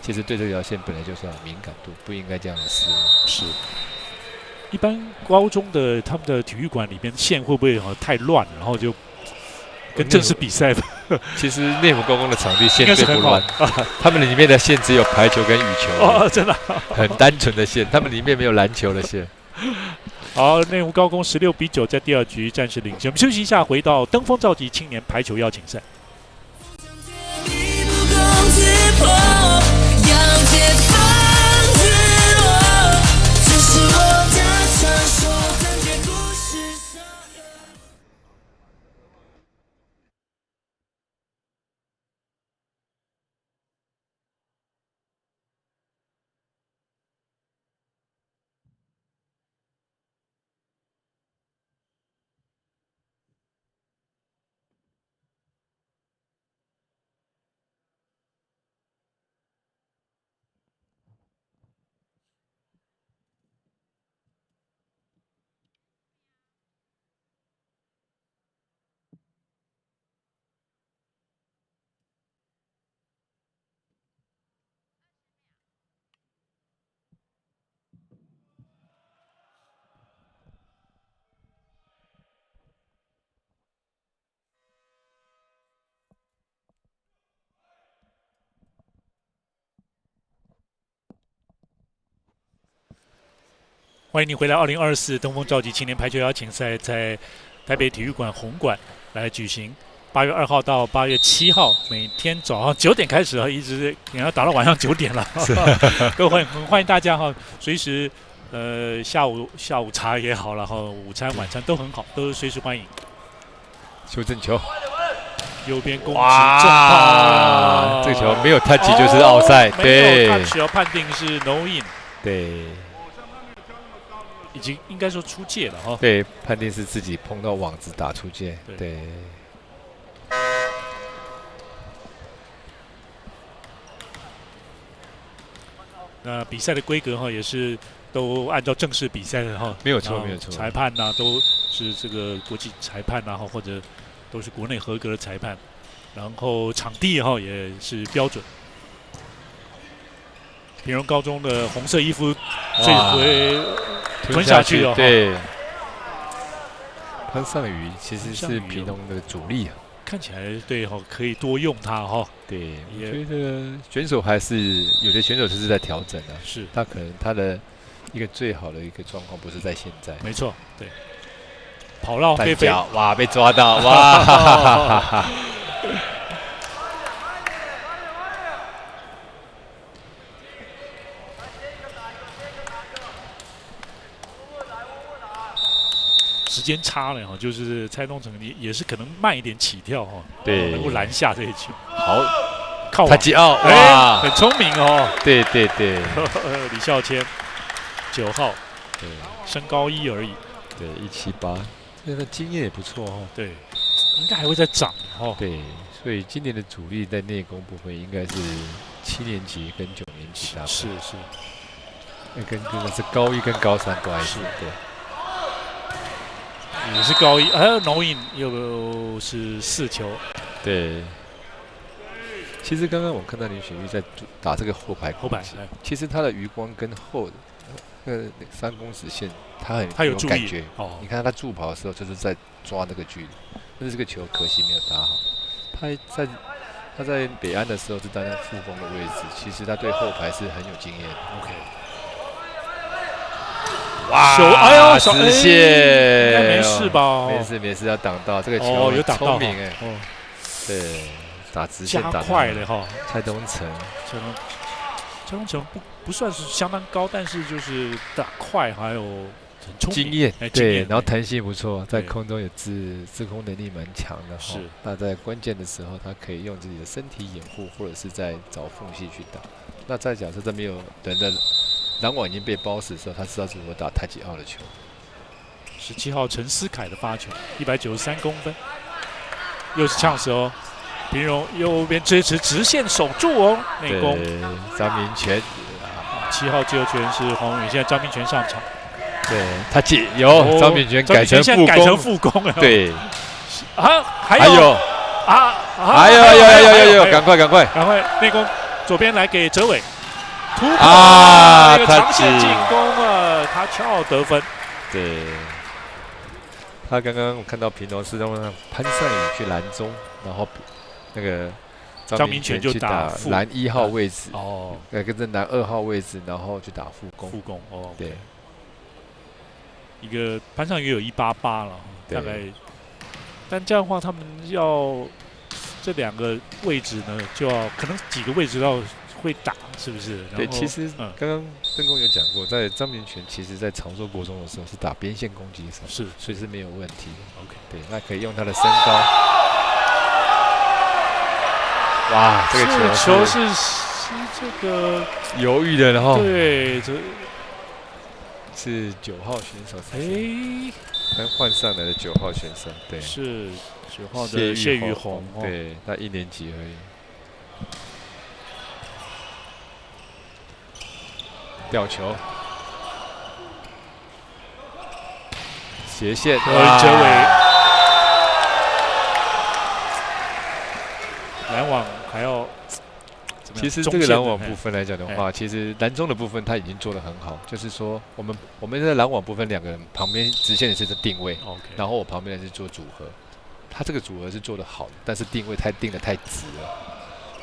其实对这条线本来就是要有敏感度，不应该这样的失误。是。一般高中的他们的体育馆里边线会不会太乱，然后就跟正式比赛？其实内湖高工的场地线最不乱，他们里面的线只有排球跟羽球。真的，很单纯的线，他们里面没有篮球的线。好，内湖高工16-9在第2局暂时领先。我们休息一下，回到登峰造极青年排球邀请赛。欢迎你回来！2024登峰造极青年排球邀请赛在台北体育馆红馆来举行。8月2号到8月7号，每天早上9点开始啊，一直可能要打到晚上9点了。各位很欢迎大家哈，随时下午茶也好了哈，午餐晚餐都很好，都随时欢迎。修正球，右边攻击重炮，这个球没有 touch 就是奥赛，对，没有 touch 判定是 no in， 对，已经应该说出界了哈。对，判定是自己碰到网子打出界，对。那比赛的规格哈也是都按照正式比赛的哈，没有错，没有错。裁判呐、都是这个国际裁判呐、或者都是国内合格的裁判，然后场地哈也是标准。平荣高中的红色衣服这回吞下去了，对。潘尚宇其实是平荣的主力啊。看起来对哈，可以多用他哈。对，我觉得选手还是有的选手就是在调整啊。是，他可能他的一个最好的一个状况不是在现在。没错，对。跑绕飞飞，哇，被抓到，哇！时间差了哈，就是蔡东成也是可能慢一点起跳哈，对，能够拦下这一球。好，靠他吉奥，哇，很聪明哦。对对对，李孝谦，9号，对，身高1而已，对178，这个经验也不错哦。对，应该还会再涨哦。对，所以今年的主力在内功部分应该是7年级跟9年级的。是，跟是高1跟高3都还是对。也是高1，还有no in又是4球。对。其实刚刚我看到林雪玉在打这个后排，其实他的余光跟后3公尺线，他有感觉。哦，你看他助跑的时候就是在抓那个距离，但是这个球可惜没有打好。他在北安的时候是担任副攻的位置，其实他对后排是很有经验的。OK。哇！哎呦，直线，应该没事吧？没事，要挡到这个球，有挡到，聪明哎。哦，对，打直线加快了哈。蔡东成不算是相当高，但是就是打快，还有很聪明经验，对，然后弹性不错，在空中也自控能力蛮强的。是，那在关键的时候，他可以用自己的身体掩护，或者是在找缝隙去打。那在假设这没有人的篮网已经被包死的时候，他知道如何打太极奥的球。17号陈思凯的发球，193公分，又是呛死哦。平荣右边支持直线守住哦，内攻。张明权，7号自由权是黄伟，现在张明权上场。对，他有张明权改成副攻了。对，还有，赶快内攻，左边来给哲伟。突破那个长线进攻啊，他敲得分。对，他刚刚我看到平荣是让潘尚宇去篮中，然后那个张明权就打篮1号位置，哦，跟着篮2号位置，然后去打副攻。哦，对，一个潘尚宇有188了，大概，但这样的话，他们要这2个位置呢，就要可能几个位置要会打，是不是？对，其实刚刚邓公有讲过，在张明权其实在长寿国中的时候是打边线攻击手，是，所以是没有问题的。OK， 对，那可以用他的身高。哇，这个球是这个犹豫的，然后对，这是9号选手，刚换上来的9号选手，对，是9号的谢玉红，对，他1年级而已。吊球，斜线，哲伟，篮网还要。其实这个篮网部分来讲的话，其实篮中的部分他已经做得很好，就是说我们在篮网部分2个人旁边直线的是定位，然后我旁边的是做组合，他这个组合是做得好的，但是定位定得太直了，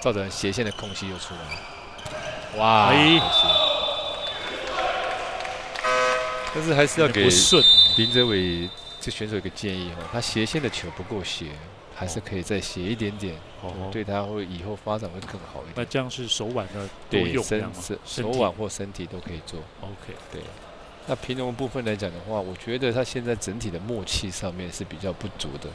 造成斜线的空隙又出来了。哇！但是还是要给林哲伟这选手一个建议哈，他斜线的球不够斜，还是可以再写一点点，哦，对他会以后发展会更好一点。那这样是手腕的都对，用这样吗？手腕或身体都可以做。OK，对。那平衡部分来讲的话，我觉得他现在整体的默契上面是比较不足的。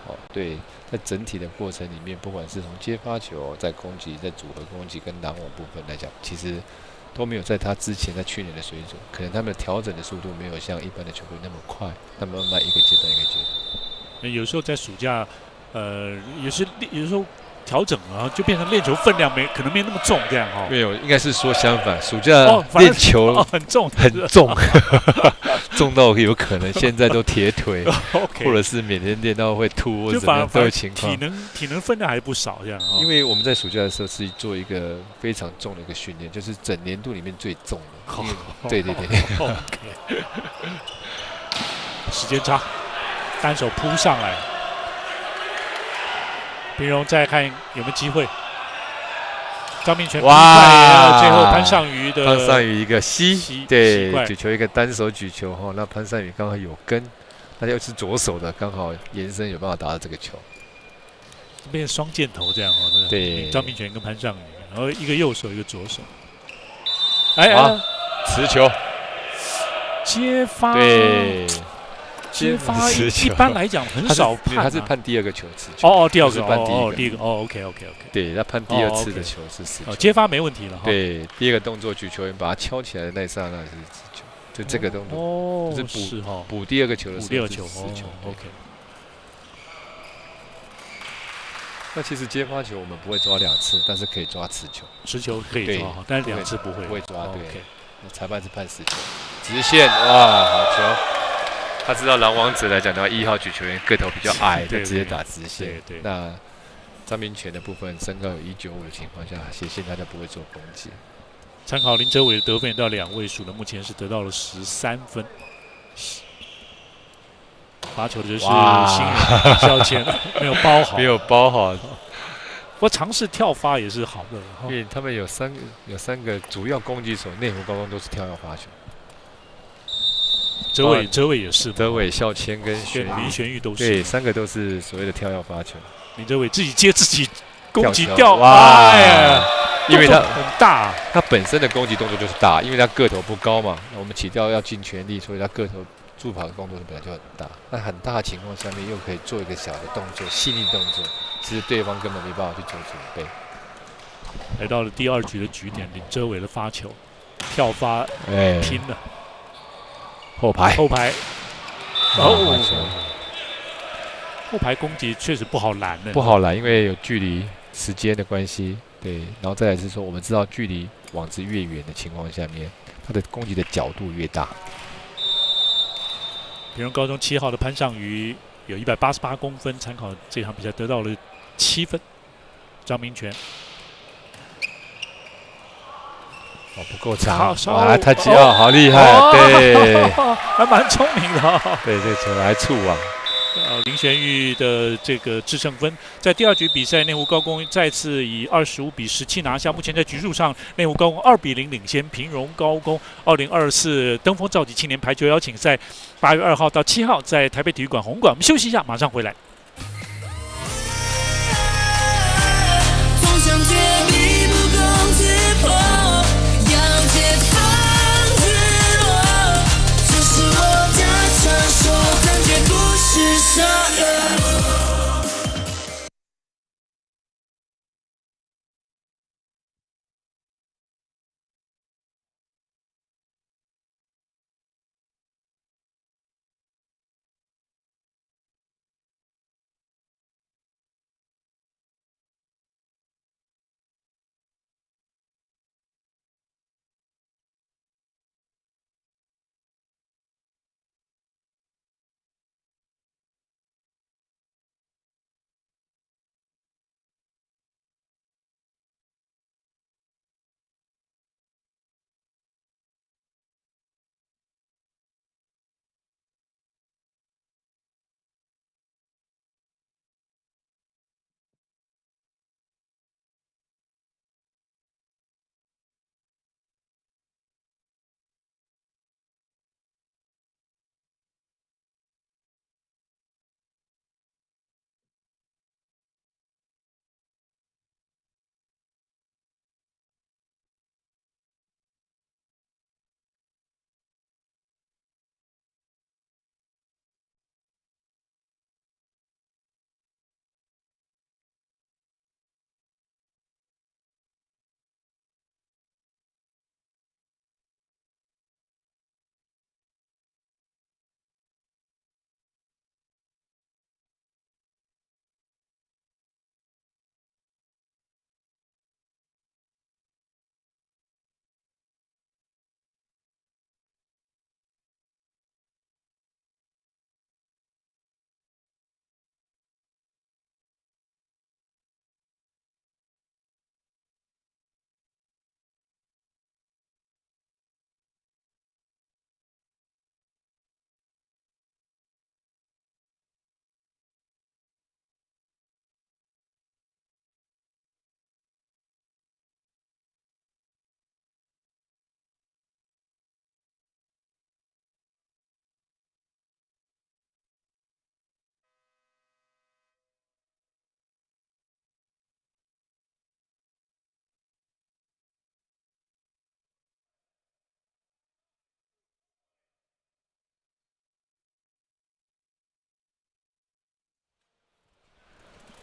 哦，对，在整体的过程里面，不管是从接发球、在攻击、在组合攻击跟拦网部分来讲，其实都没有在他之前在去年的水准。可能他们的调整的速度没有像一般的球队那么快，那么慢慢一个阶段一个阶段。有时候在暑假，有时候调整啊，就变成练球分量可能没那么重这样哈。没有，应该是说相反，暑假练球很重，很重，重到有可能现在都铁腿，或者是每天练到会吐或者怎么样都有情况。体能分量还不少这样。因为我们在暑假的时候是做一个非常重的一个训练，就是整年度里面最重的。对。时间差，单手扑上来。平荣再看有没有机会。张明全哇，最后潘尚瑜一个对，举球一个单手举球哈，那潘尚瑜刚好有跟，他又是左手的，刚好延伸有办法打到这个球，变成双箭头这样哦。对，张明全跟潘尚瑜，然后一个右手一个左手。持球，接发，对。接发一般来讲很少判，他是判第二个球持球。第二个，第一个，OK。对，他判第二次的球是持球。接发没问题了。对，第二个动作举球员把它敲起来的那一刹那是持球，就这个动作，就是补第二个球的时候是持球。OK。那其实接发球我们不会抓2次，但是可以抓持球。持球可以抓，但是2次不会抓。对，裁判是判持球，直线哇，好球。他知道篮网者来讲的话，1号举球员个头比较矮，就直接打直线。对。那张明全的部分身高有195的情况下，显现他就不会做攻击。参考林哲伟的得分也到2位数了，目前是得到了13分。罚球的就是新人肖谦，没有包好。不过尝试跳发也是好的，因为他们有三个主要攻击手，内湖高中都是跳跃发球。哲伟也是，哲伟、孝谦跟林玄玉都是，对，3个都是所谓的跳跃发球。林哲伟自己接自己攻击哇！因为他很大，他本身的攻击动作就是大，因为他个头不高嘛，我们起跳要尽全力，所以他个头助跑的动作本来就很大。那很大的情况下面又可以做一个小的动作，细腻动作，其实对方根本没办法去做准备。来到了第2局的局点，林哲伟的发球，跳发拼了。后排，后排攻击确实不好拦的，因为有距离、时间的关系。对，然后再来是说，我们知道距离网子越远的情况下面，它的攻击的角度越大。平荣高中7号的潘尚瑜有188公分，参考这场比赛得到了7分。张明全。不够长，他好厉害，对，还蛮聪明的。对，这球还触网。林玄玉的这个制胜分，在第2局比赛，内湖高工再次以25-17拿下。目前在局数上，内湖高工2-0领先平荣高工。2024登峰造极青年排球邀请赛8月2号到7号在台北体育馆红馆。我们休息一下，马上回来。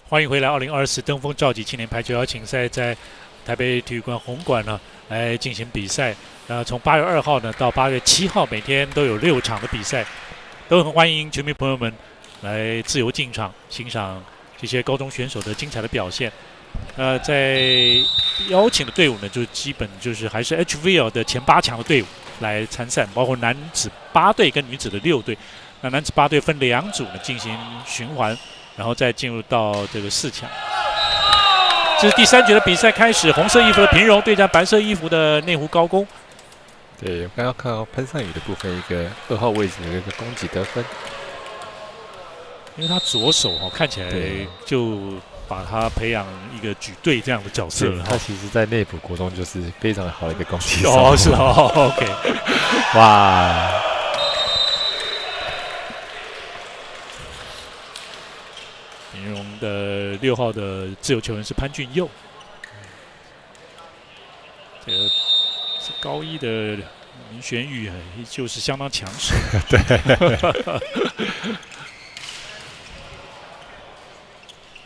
欢迎回来！2024登峰召集青年排球邀请赛在台北体育馆红馆呢来进行比赛。从8月2号呢到8月7号，每天都有6场的比赛，都很欢迎球迷朋友们来自由进场欣赏这些高中选手的精彩的表现。在邀请的队伍呢，就基本就是还是 HVL 的前8强的队伍来参赛，包括男子8队跟女子的6队。那男子8队分2组呢进行循环。然后再进入到这个4强，这是第3局的比赛开始。红色衣服的平荣对战白色衣服的内湖高工。对，我刚刚看到潘尚宇的部分，一个2号位置的一个攻击得分，因为他左手看起来就把他培养一个举队这样的角色了。他其实在内埔国中就是非常好的一个攻击手。是OK， 哇。平荣的6号的自由球员是潘俊佑，这个是高一的林玄宇依旧是相当强势。对。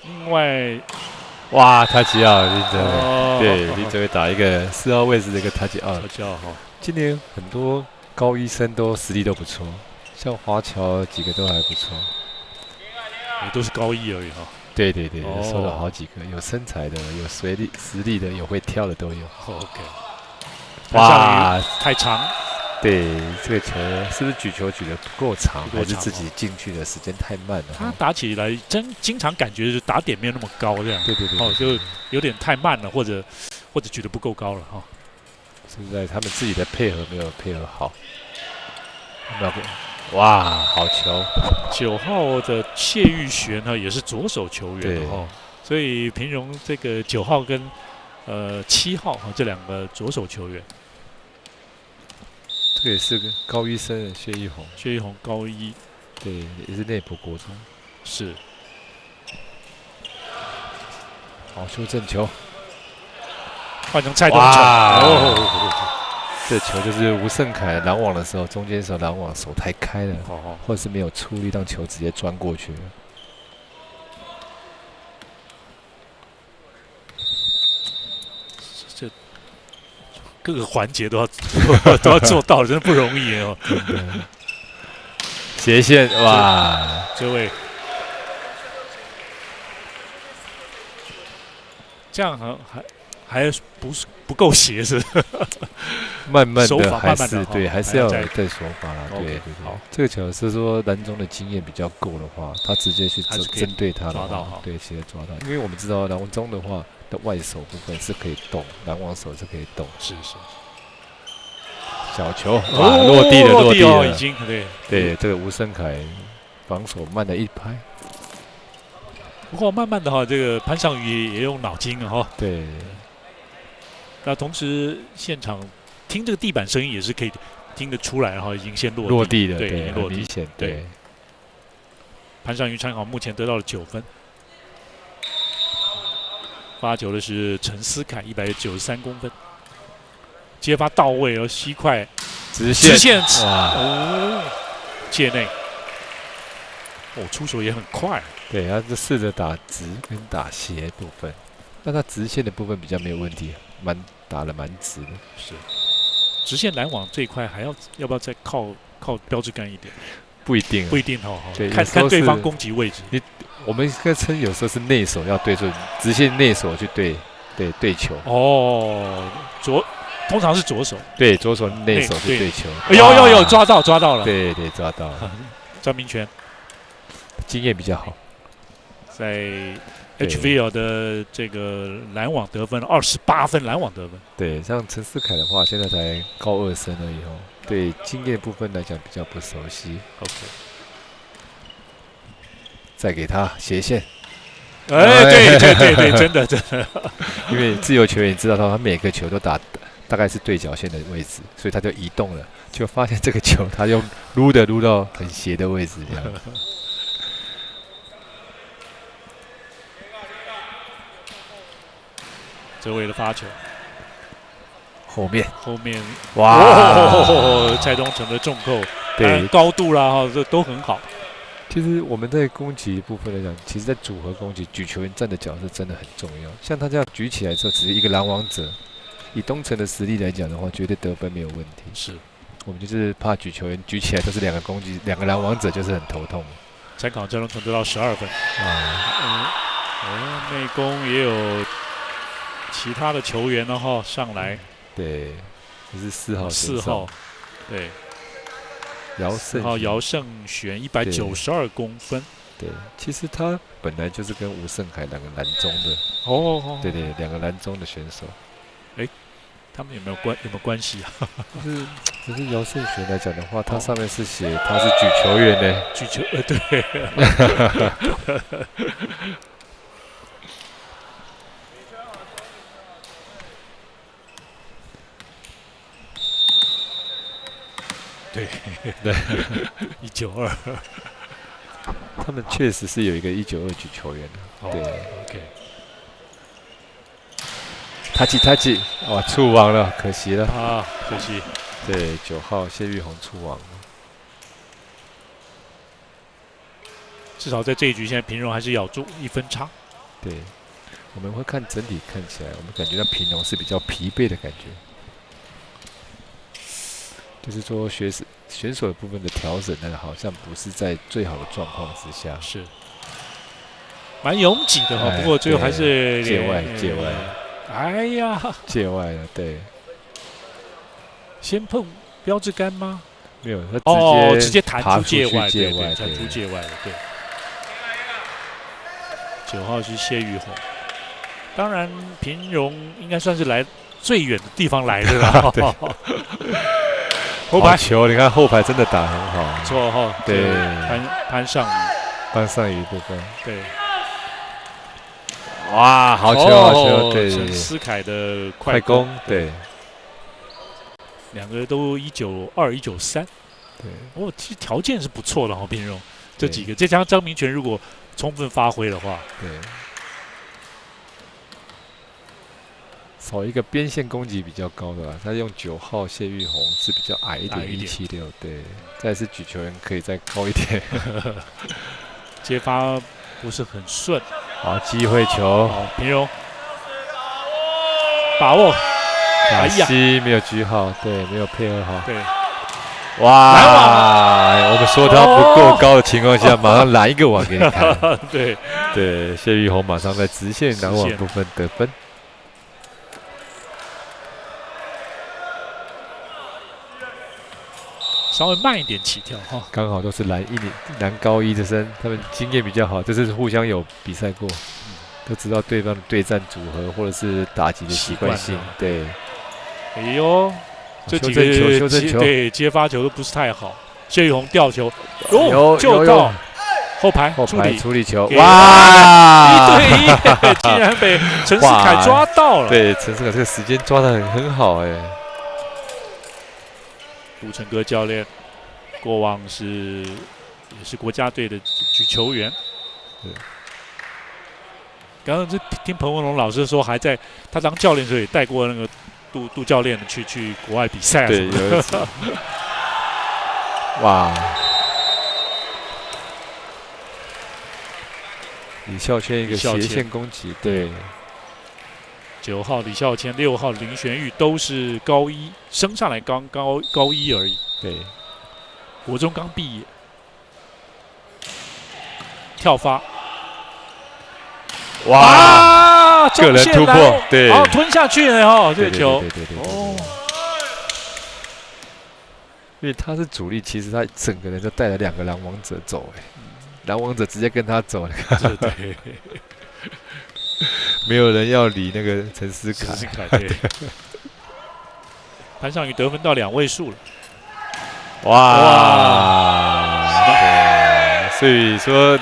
另外，哇，塔吉奥林哲，对，林哲会打一个4号位置的一个塔吉奥。今年很多高一生都实力都不错，像华侨几个都还不错。也都是高一而已对，收了好几个，有身材的，有实力的，有会跳的都有。OK， 哇，太长。对，这个球是不是举球举得不够长，还是自己进去的时间太慢了？他打起来经常感觉就是打点没有那么高这样。对，就有点太慢了，或者举得不够高了是在他们自己的配合没有配合好。哇，好球！9号的谢玉璇呢，也是左手球员所以平荣这个9号跟7号这2个左手球员。这个也是个高一生的谢玉红，谢玉红高一，对，也是内埔国中。是。好修正球，换成蔡东成。这球就是吴胜凯拦网的时候，中间手拦网手太开了，或者是没有出力，让球直接钻过去了。这各个环节都要做到，真的不容易哦。斜线，哇！这位这样还不够斜是？慢慢的还是对，还是要再手法啦。对，好，这个球是说蓝中的经验比较够的话，他直接去针对他的话，对，直接抓到。因为我们知道蓝中的话的外手部分是可以动，拦网手是可以动。是。小球哇，落地了，已经对，这个吴胜凯防守慢了1拍。不过慢慢的这个潘尚宇也用脑筋了对。那同时现场听这个地板声音也是可以听得出来已经先落地了，对，很明显，对。潘尚宇参考目前得到了9分。发球的是陈思凯，193公分，接发到位，膝块直线界内，出手也很快。对，他就试着打直跟打斜部分，但他直线的部分比较没有问题，打得蛮直的。是，直线拦网这一块要不要再靠标志杆一点？不一定，对，看对方攻击位置。我们可以称有时候是内手要对准直线内手去对球。通常是左手。对，左手内手去对球。有抓到了。对，抓到了。张明权经验比较好，在 HVL 的这个拦网得分28分，拦网得分。对，像陈思凯的话，现在才高2生而已对经验部分来讲比较不熟悉。OK， 再给他斜线。对，真的。因为自由球员知道他每个球都打大概是对角线的位置，所以他就移动了，就发现这个球他用撸到很斜的位置这样。这位的发球，后面哇，蔡东成的重扣，对，高度啦这都很好。其实我们在攻击部分来讲，其实在组合攻击，举球员站的角色真的很重要。像他这样举起来之后，只是一个拦网者，以东城的实力来讲的话，绝对得分没有问题。是，我们就是怕举球员举起来都是2个攻击，2个拦网者就是很头痛。参考阵容可能得到12分。内攻也有其他的球员了哈上来。对，这是4号。4号，对。4号姚胜璇192公分。对，其实他本来就是跟吴胜凯2个篮中的。对对，2个篮中的选手。他们有没有关系啊？可是姚胜璇来讲的话，他上面是写他是举球员呢。举球对。对对，192。他们确实是有一个192举球员的。对 ，OK。他起，哇，触网了，可惜了啊，可惜。对，9号谢玉红触网了。至少在这一局，现在平荣还是咬住1分差。对，我们会看整体看起来，我们感觉到平荣是比较疲惫的感觉。就是说选手的部分的调整呢，好像不是在最好的状况之下，是蛮拥挤的哈。不过最后还是界外。哎呀，界外了，对。先碰标志杆吗？没有，他直接弹出界外，对，弹出界外了，对。9号是谢玉红，当然平荣应该算是来最远的地方来的了。后排球，你看后排真的打很好，不错哈。对，潘尚宇部分，对。哇，好球，对，陈思凯的快攻，对。2个都192、193，对。其实条件是不错的哈，平荣这几个，再加上张明权如果充分发挥的话，对。少一个边线攻击比较高的啦，他用9号谢玉红是比较矮一点，176，对。再是举球员可以再高一点，接发不是很顺。好，机会球，平荣把握，哎呀，没有举好，对，没有配合好，对。哇，我们说他不够高的情况下，马上拦一个网给你看，对，谢玉红马上在直线拦网部分得分。稍微慢一点起跳哈，刚好都是蓝高1的生，他们经验比较好，这是互相有比赛过，都知道对方的对战组合或者是打击的习惯性。对，哎呦，这几个对接发球都不是太好。谢玉红吊球，就到后排处理球，哇！1对1，竟然被陈思凯抓到了。对，陈思凯这个时间抓得很好哎。杜成哥教练，过往也是国家队的举球员。刚刚听彭文龙老师说，还在他当教练的时候也带过那个杜教练去国外比赛。对，有一次。哇！李孝谦一个斜线攻击，对。9号李孝谦，6号林玄玉都是高1，升上来刚高1而已。对，国中刚毕业，跳发，哇！个人突破，对，吞下去了哈，这个球。对。因为他是主力，其实他整个人就带了2个拦网者走，拦网者直接跟他走，你看。对。没有人要理那个陈思凯，对。潘尚宇得分到2位数了，哇！对，所以说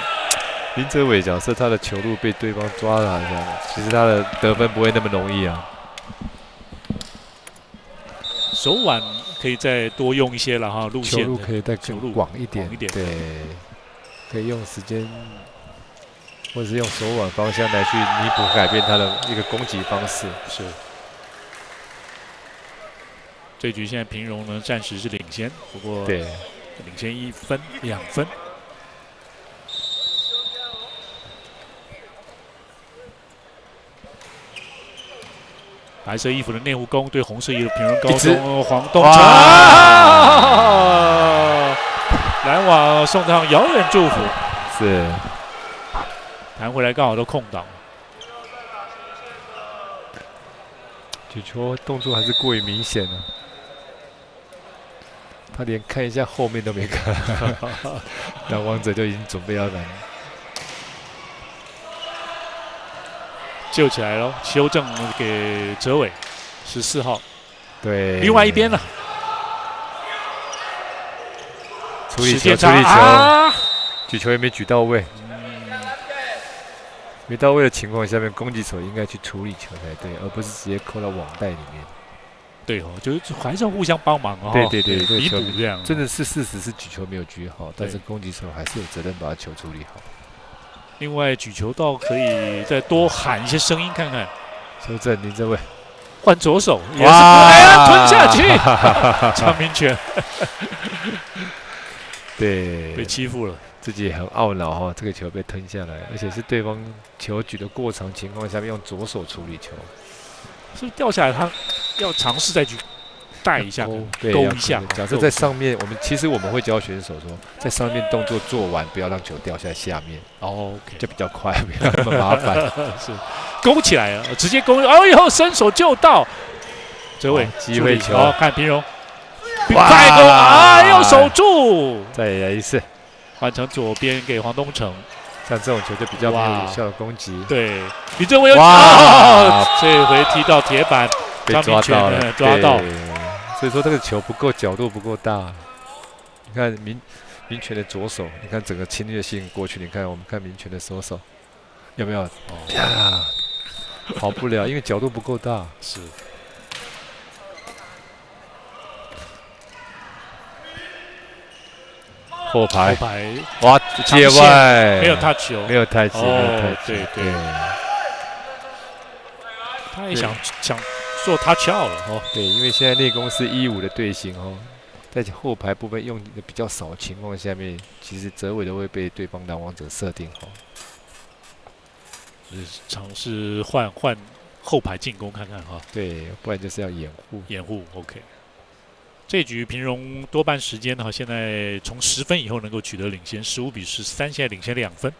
林哲伟角色他的球路被对方抓了，好像其实他的得分不会那么容易啊。手腕可以再多用一些了哈，路线球路可以再更广一点，对，可以用时间。或者是用手腕方向来去弥补改变他的一个攻击方式。是。这局现在平荣呢暂时是领先，不过领先1分2分。白色衣服的内湖高工对红色衣服的平润高一中黄东城，拦网送上遥远祝福，是弹回来刚好都空档。举球动作还是过于明显了，他连看一下后面都没看，那王者就已经准备要拦。救起来了，修正给哲伟，14号。对，另外一边呢？处理球，举球也没举到位。没到位的情况下面，攻击手应该去处理球才对，而不是直接扣到网袋里面。对哦，就是还是要互相帮忙哦。对，弥补这样。真的是事实是举球没有举好，但是攻击手还是有责任把球处理好。另外，举球倒可以再多喊一些声音看看。修正，您这位换左手也是哎呀，吞下去，张明权对被欺负了，自己也很懊恼哈，这个球被吞下来，而且是对方球举的过长情况下面用左手处理球，是不是掉下来他要尝试再去带一下，勾一下。假设在上面，我们会教选手说，在上面动作做完，不要让球掉在下面。哦 ，OK， 就比较快，不要那么麻烦。是勾起来了，直接勾，哎呦，伸手就到。这位机会球，看平荣，快勾，哎呦，守住。再来一次，换成左边给黄东城。像这种球就比较没有有效的攻击。对，李正伟这回踢到铁板，被抓到了，抓到。所以说这个球不够角度不够大。你看民权的左手，你看整个侵略性过去，你看我们看民权的左手有没有？呀，跑不了，因为角度不够大。是。后排，哇，界外没有 touch 哦，没有太近，对，他也想做 touch out 了哦。对，因为现在内攻是1-5的队形哦，在后排部分用的比较少的情况下面，其实泽伟都会被对方拦网者设定好。尝试换后排进攻看看哈。对，不然就是要掩护。OK。这局平荣多半时间呢，现在从10分以后能够取得领先，15-13，现在领先2分。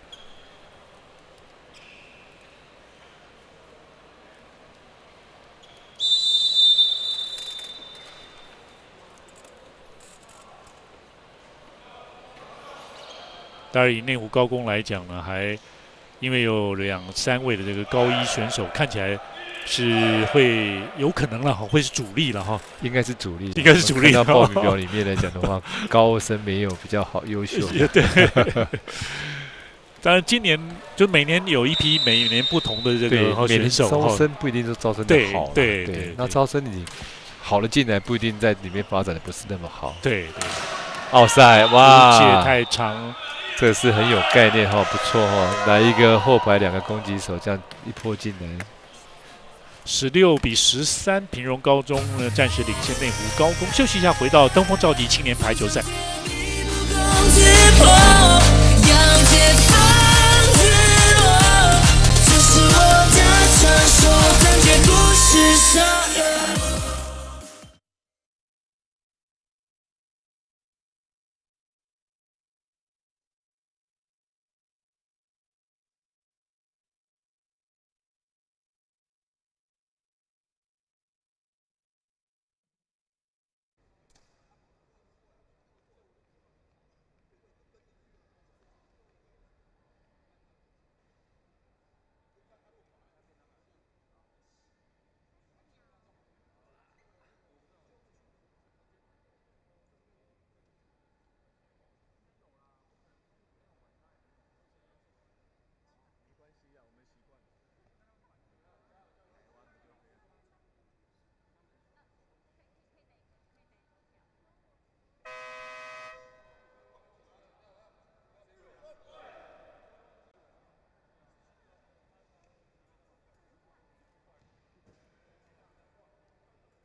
当然，以内湖高工来讲呢，还因为有2-3位的这个高一选手，看起来是会有可能了哈，会是主力了哈，应该是主力。看到报名表里面来讲的话，高升没有比较好优秀。对。当然，今年就每年有一批每年不同的这个选手，招生不一定是招生的好。对。那招生你好了进来，不一定在里面发展的不是那么好。对。奥赛哇，无界太长。这是很有概念哈，不错哈，来一个后排2个攻击手，这样一波进来，16-13，平荣高中呢暂时领先内湖高工。休息一下，回到登峰造极青年排球赛。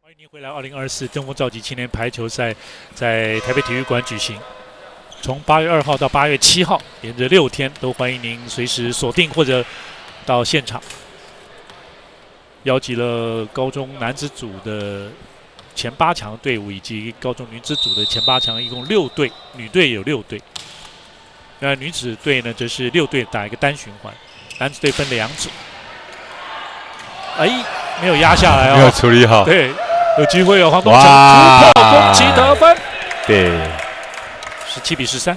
欢迎您回来，2024登峰造极青年排球赛在台北体育馆举行，从8月2号到8月7号，连着6天，都欢迎您随时锁定或者到现场。邀集了高中男子组的前8强队伍以及高中女子组的前8强，一共6队，女队有6队。那女子队呢，则是6队打一个单循环，男子队分2组。哎，没有压下来哦，没有处理好。对，有机会哦，黄东城突破攻击得分。对，17比13。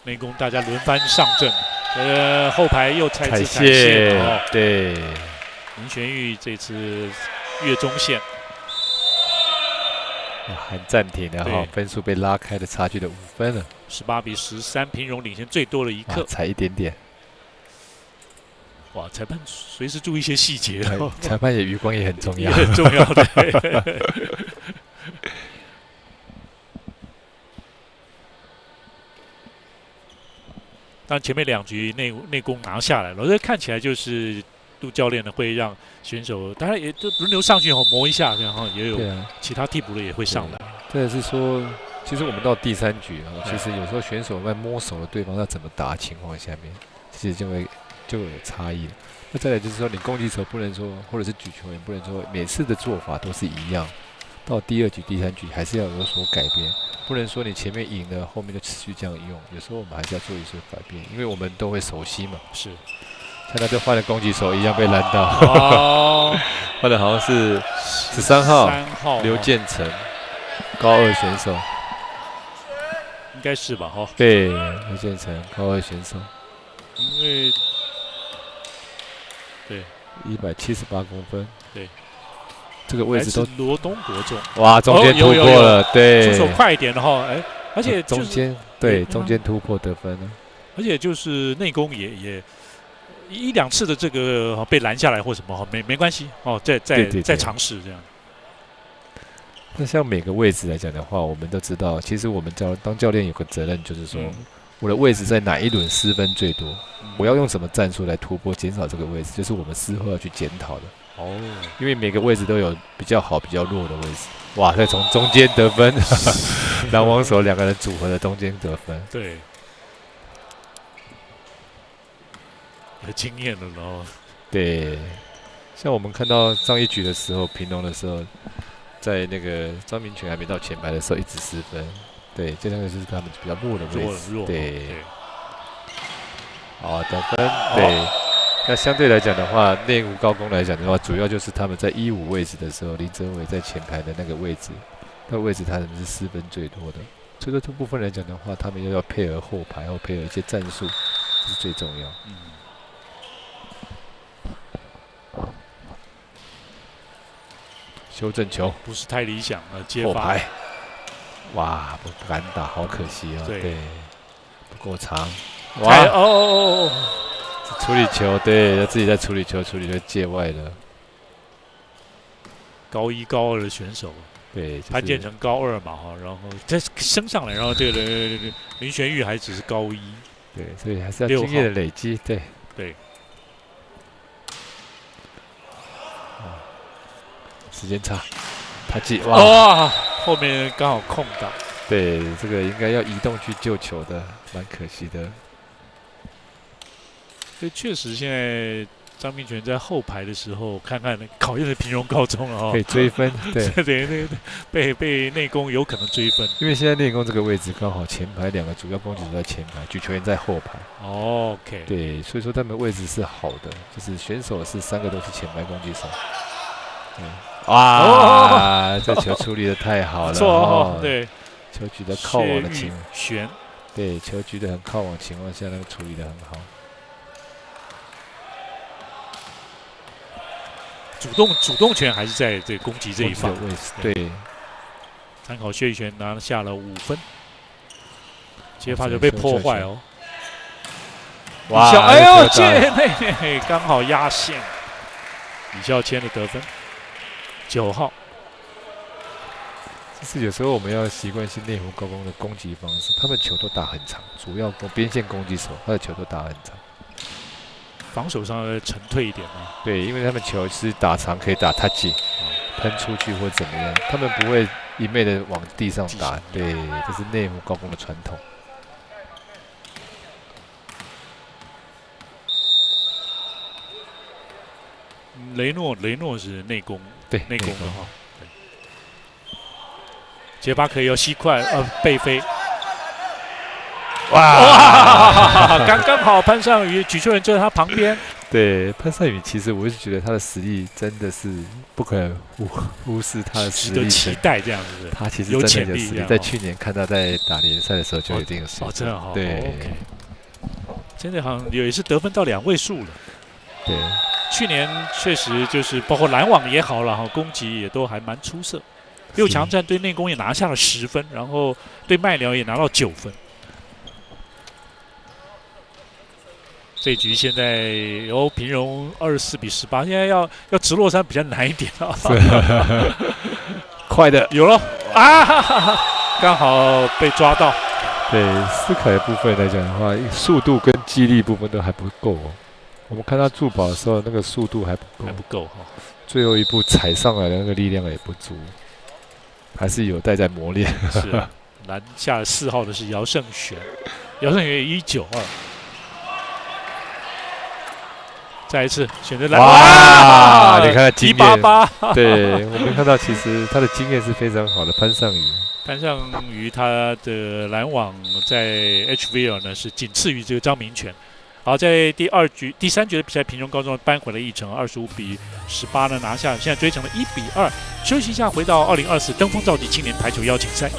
内攻大家轮番上阵，后排又再次踩线哦。对，林玄玉这次越中线，还暂停了哈，分数被拉开的差距的5分了，18比13，平荣领先最多的一刻，才一点点。哇，裁判随时注意一些细节哦，裁判也余光也很重要，也很重要的。但前面2局内攻拿下来了，这看起来就是杜教练呢会让选手，当然也就轮流上去后磨一下，然后也有其他替补的也会上来。这也是说，其实我们到第3局啊，其实有时候选手在摸熟了对方要怎么打的情况下面，其实就有差异了。那再来就是说，你攻击手不能说，或者是举球员不能说每次的做法都是一样，到第2局、第3局还是要有所改变。不能说你前面赢了，后面就持续这样用。有时候我们还是要做一些改变，因为我们都会熟悉嘛。是，像他就换了攻击手一样被拦到。哦，换的好像是13号刘建成，高2选手。应该是吧？哈。对，刘建成高2选手。因为对178公分。对。这个位置都罗东国中，哇，中间突破了，对，出手快一点的话，哎，而且中间对中间突破得分了，而且就是内攻也1、2次的这个被拦下来或什么，没关系哦，再尝试这样。那像每个位置来讲的话，我们都知道，其实我们当教练有个责任，就是说我的位置在哪一轮失分最多，我要用什么战术来突破减少这个位置，就是我们事后要去检讨的。哦，因为每个位置都有比较好、比较弱的位置。哇，再从中间得分，篮网手2个人组合的中间得分。对，有经验了咯。对，像我们看到上一局的时候，平龙的时候，在那个张明权还没到前排的时候，一直失分。对，这两个就是他们比较弱的位置。对，好得分。对。那相对来讲的话，内湖高工来讲的话，主要就是他们在1-5位置的时候，林哲伟在前排的那个位置，那个位置他们是失分最多的。所以说这部分来讲的话，他们要配合后排或配合一些战术，这是最重要。修正球不是太理想了，接发。后排，哇，不敢打，好可惜哦。对，不够长。哇处理球，对，他自己在处理球，处理球界外的。高1、高2的选手，对，潘建成高2嘛哈，然后再升上来，然后这个林玄玉还只是高1，对，所以还是要经验的累积，对。对。时间差，他记哇，后面刚好空档。对，这个应该要移动去救球的，蛮可惜的。所以确实，现在张明权在后排的时候，看看考验的平荣高中了哦，可以追分，对对，被内攻有可能追分，因为现在内攻这个位置刚好前排2个主要攻击手在前排，举球员在后排。OK， 对，所以说他们位置是好的，就是选手是3个都是前排攻击手。哇，这球处理的太好了，错，对，球举的靠网的情况，对，球举的很靠网情况下，那个处理的很好。主动权还是在这个攻击这一方位置，对。参考薛宇璇拿下了5分，接发球被破坏哦。哇！哎呦，界内刚好压线，李孝谦的得分，9号。就是有时候我们要习惯性内湖高工的攻击方式，他们球都打很长，主要边线攻击手，他的球都打很长。防守上要沉退一点嘛。对，因为他们球是打长可以打touch，喷出去或怎么样，他们不会一昧的往地上打，对，这是内湖高工的传统。雷诺是内攻，对，内攻的哈。杰巴可以要吸快，背飞。哇，刚刚好潘尚宇，举球员就在他旁边。对，潘尚宇其实我一直觉得他的实力真的是不可能忽视他的实力，值得期待这样子。他其实真的有实力，在去年看他在打联赛的时候就有一定的实力。真的好。对， OK， 现在好像也是得分到2位数了。对，去年确实就是包括拦网也好了哈，攻击也都还蛮出色。6强战对内攻也拿下了10分，然后对麦寮也拿到9分。这局现在由平荣24-18，现在要直落3比较难一点啊。快的有了啊，刚好被抓到。对，斯凯的部分来讲的话，速度跟肌力部分都还不够哦。我们看他助跑的时候，那个速度还不够哈。最后一步踩上来的那个力量也不足，还是有待在磨练。是拦下4号的是姚胜璇，姚胜璇192。再一次选择拦哇！你看他经验188，对我们看到其实他的经验是非常好的。潘尚宇他的拦网在 HVL 呢是仅次于这个张明权。好，在第3局的比赛，平荣高中扳回了一城，25-18呢拿下，现在追成了1-2。休息一下，回到2024登峰造极青年排球邀请赛。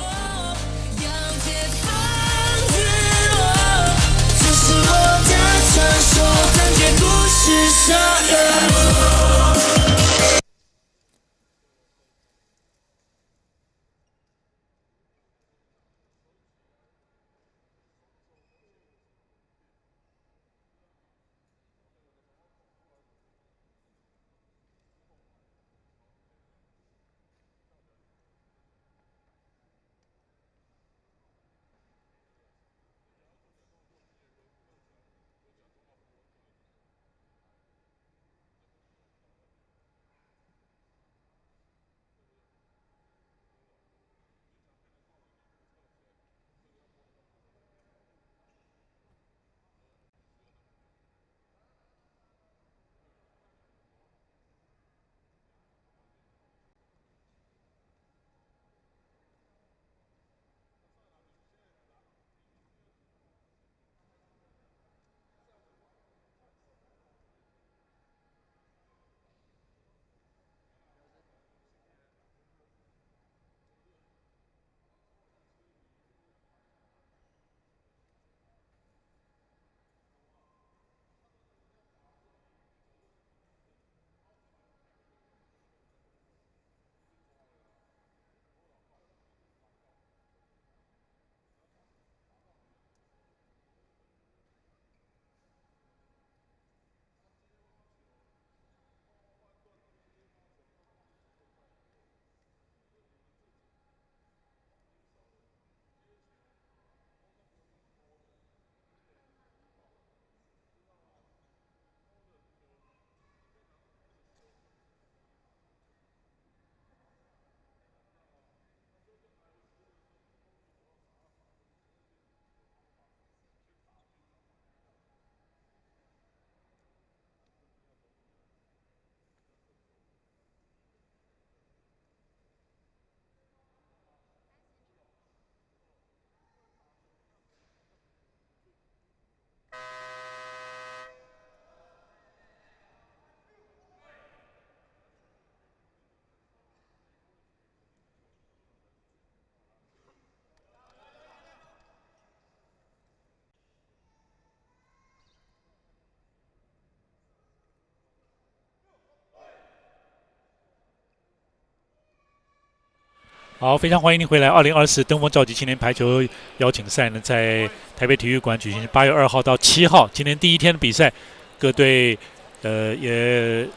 好，非常欢迎您回来。2024登峰造极青年排球邀请赛呢，在台北体育馆举行，8月2号到7号，今天第一天的比赛，各队也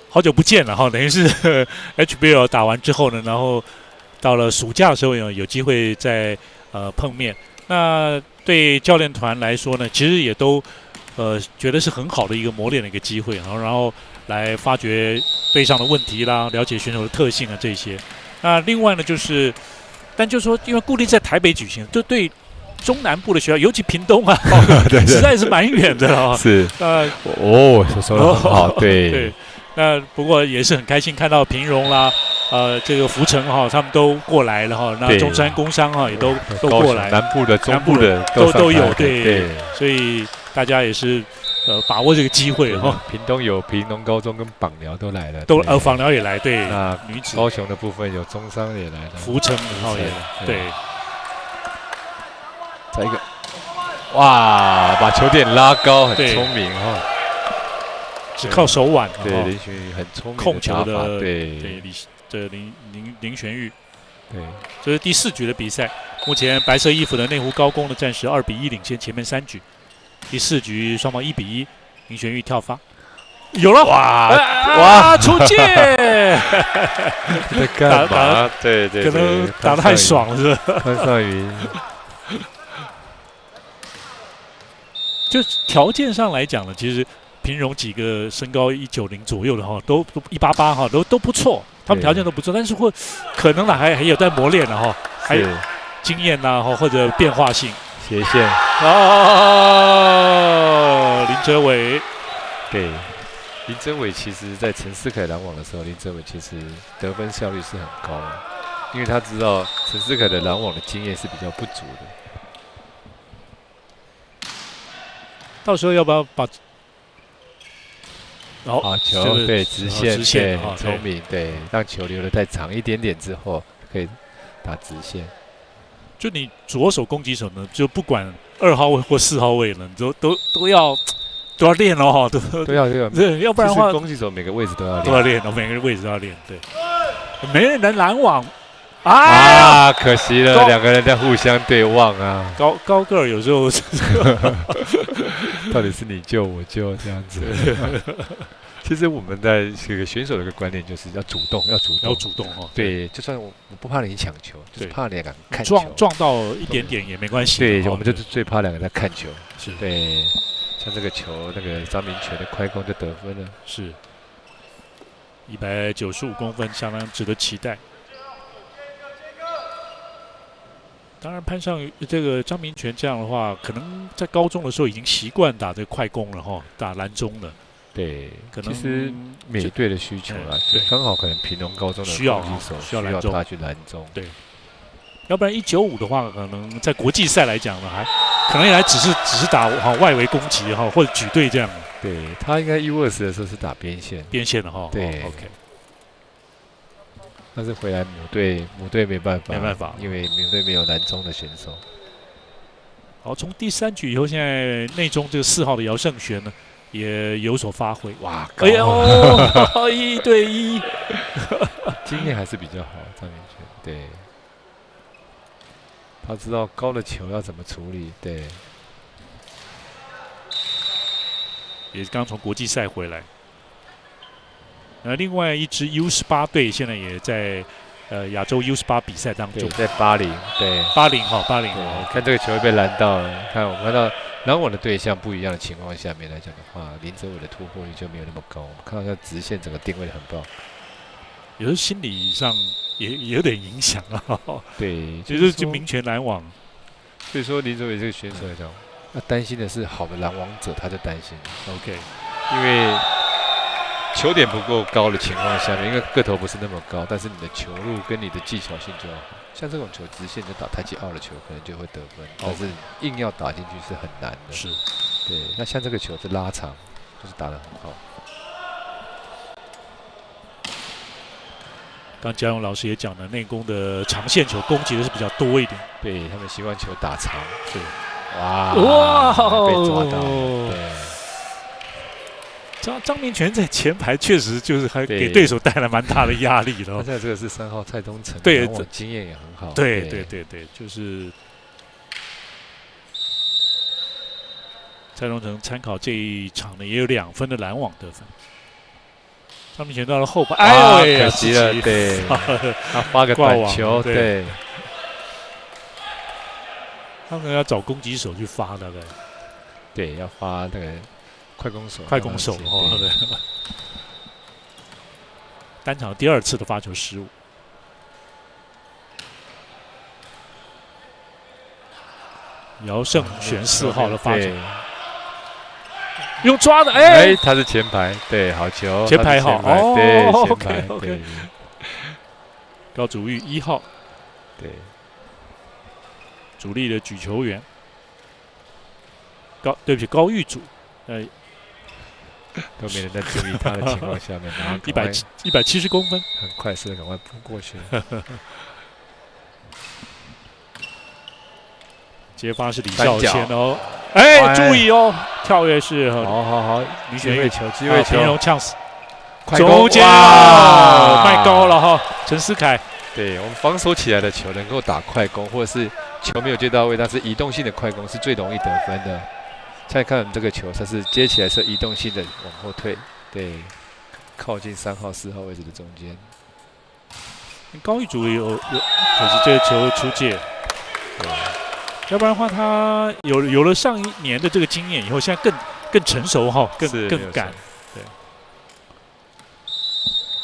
好久不见了哈，等于是HBL 打完之后呢，然后到了暑假的时候有机会再碰面。那对教练团来说呢，其实也都觉得是很好的一个磨练的一个机会，然后来发掘队上的问题啦，了解选手的特性啊这些。那另外呢，就是，但就是说，因为固定在台北举行，就对中南部的学校，尤其屏东啊，对实在是蛮远的啊。是说得很好，对对。那不过也是很开心看到平荣啦，这个福城哈，他们都过来了哈。那中山工商哈也都过来，南部的、中部的都有，对。所以大家也是把握这个机会哈。屏东有屏东高中跟枋寮都来了，枋寮也来，对。那女子高雄的部分有中商也来了，福城号也来，对。再一个，哇，把球点拉高，很聪明哈。只靠手腕，对林玄玉很聪明控球的，对林玄玉，对，这是第4局的比赛。目前白色衣服的内湖高工的暂时2比1领先前面3局。第4局双方1比1，林玄玉跳发，有了，哇，出界！在干嘛？对，可能打得太爽了，是吧？潘尚云，就条件上来讲呢，其实。平荣几个身高190左右的哈，都188哈，都不错，他们条件都不错，但是可能呢还有在磨练的哈，还有经验呐或者变化性。斜线林哲伟，对，林哲伟其实在陈思凯拦网的时候，林哲伟其实得分效率是很高的，因为他知道陈思凯的拦网的经验是比较不足的。到时候要不要把？球对直线，对，很聪明，对，让球留得再长一点点之后，可以打直线。就你左手攻击手呢，就不管2号位或4号位了，你都要练哦，都要练，对，要不然的话，攻击手每个位置都要练哦，每个位置都要练，对。没人能拦网可惜了，2个人在互相对望啊。高个儿有时候到底是你救我救这样子。其实我们在这个选手的一个观念就是要主动哦。对，就算我不怕你抢球，就是怕你敢看球。撞到一点点也没关系。对，我们就是最怕2个人在看球。是。对，像这个球，那个张明全的快攻就得分了。是。195公分，相当值得期待。当然，攀上这个张明全这样的话，可能在高中的时候已经习惯打这快攻了哈，打篮中了。对，可能其实美队的需求啦，刚好可能屏东高中的攻击手需要他去拦中。对，要不然195的话，可能在国际赛来讲呢，还可能也只是打外围攻击哈，或者举队这样。对他应该U20的时候是打边线的哈。对 ，OK。但是回来母队没办法，因为母队没有篮中的选手。好，从第3局以后，现在内中这个4号的姚胜璇呢，也有所发挥。哇，哎呦，1对1，经验还是比较好，张明全。对，他知道高的球要怎么处理。对，也是刚从国际赛回来。另外一支 U18 队现在也在亚洲 U18 比赛当中，在80，对80，看这个球会被拦到了。我们看到拦网的对象不一样的情况下面来讲的话，林哲伟的突破率就没有那么高。我们看到他直线整个定位得很棒，有时候心理上也有点影响啊。对，就民权拦网。所以说林哲伟这个选手来讲，他担心的是好的拦网者，他就担心。OK， 因为球点不够高的情况下面，因为个头不是那么高，但是你的球路跟你的技巧性就要好。像这种球直线就打太极奥的球，可能就会得分，但是硬要打进去是很难的。是，对。那像这个球是拉长，就是打得很好。刚嘉荣老师也讲了，内攻的长线球攻击的是比较多一点，对他们习惯球打长。是，哇，被抓到了，对。张明全在前排确实就是还给对手带来蛮大的压力的。现在这个是3号蔡东成，对，经验也很好。对，就是蔡东成参考这一场呢，也有2分的拦网得分。张明全到了后排，可惜了，对，他发个短球，对，他可能要找攻击手去发，大概，对，要发那个。快攻手哦，对。单场第2次的发球失误。姚胜选4号的发球，用抓的，哎，他是前排，对，好球，前排好，哦，对，前排， OK， 对。高祖玉1号，对，主力的举球员，对不起，高玉祖，都没人在注意他的情况下面，然后170公分，很快速的赶快扑过去。接发是李孝谦哦，哎，注意哦，跳跃是，好，林玄玉球，机会球，平荣呛死，中间哦，卖高了哈，陈思凯。对我们防守起来的球能够打快攻，或者是球没有接到位，但是移动性的快攻是最容易得分的。再看我们这个球，它是接起来是移动性的往后退，对，靠近3号、4号位置的中间。高玉祖有，可是这个球出界，对，要不然的话他有了上一年的这个经验以后，现在更成熟哈，更敢。对。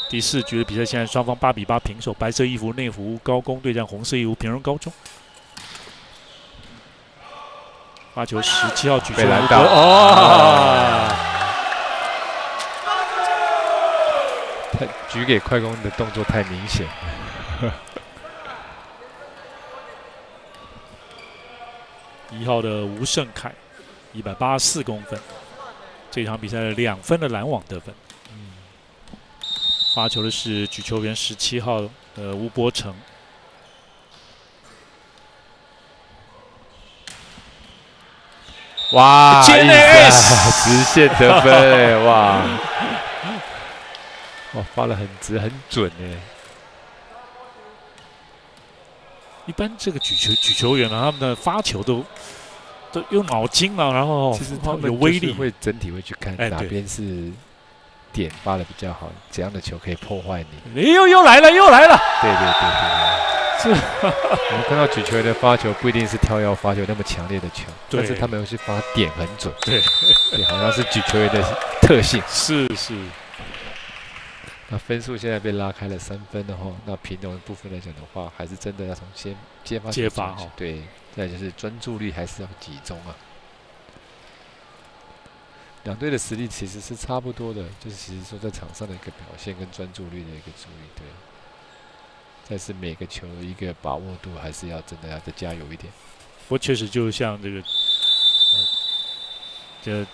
第4局的比赛，现在双方8比8平手，白色衣服内湖高工对战红色衣服平荣高中。发球17号举球拦到，他举给快攻的动作太明显。1号的吴胜凯，184公分，这场比赛的2分的拦网得分。发球的是举球员17号的吴柏成。哇！接内直线得分，哇！哇，发得很直很准哎。一般这个举球员啊，他们的发球都用脑筋啊，然后其实他们有威力，会整体会去看哪边是点发的比较好，怎样的球可以破坏你。又来了！对。是，我们看到举球员的发球不一定是跳跃发球那么强烈的球，但是他们会去发点很准。对，好像是举球员的特性。是。那分数现在被拉开了3分的话，那平衡的部分来讲的话，还是真的要从先接发哈。对，再就是专注力还是要集中啊。两队的实力其实是差不多的，就是其实说在场上的一个表现跟专注力的一个注意，对。但是每个球的一个把握度还是要真的要再加油一点。不过确实就像这个，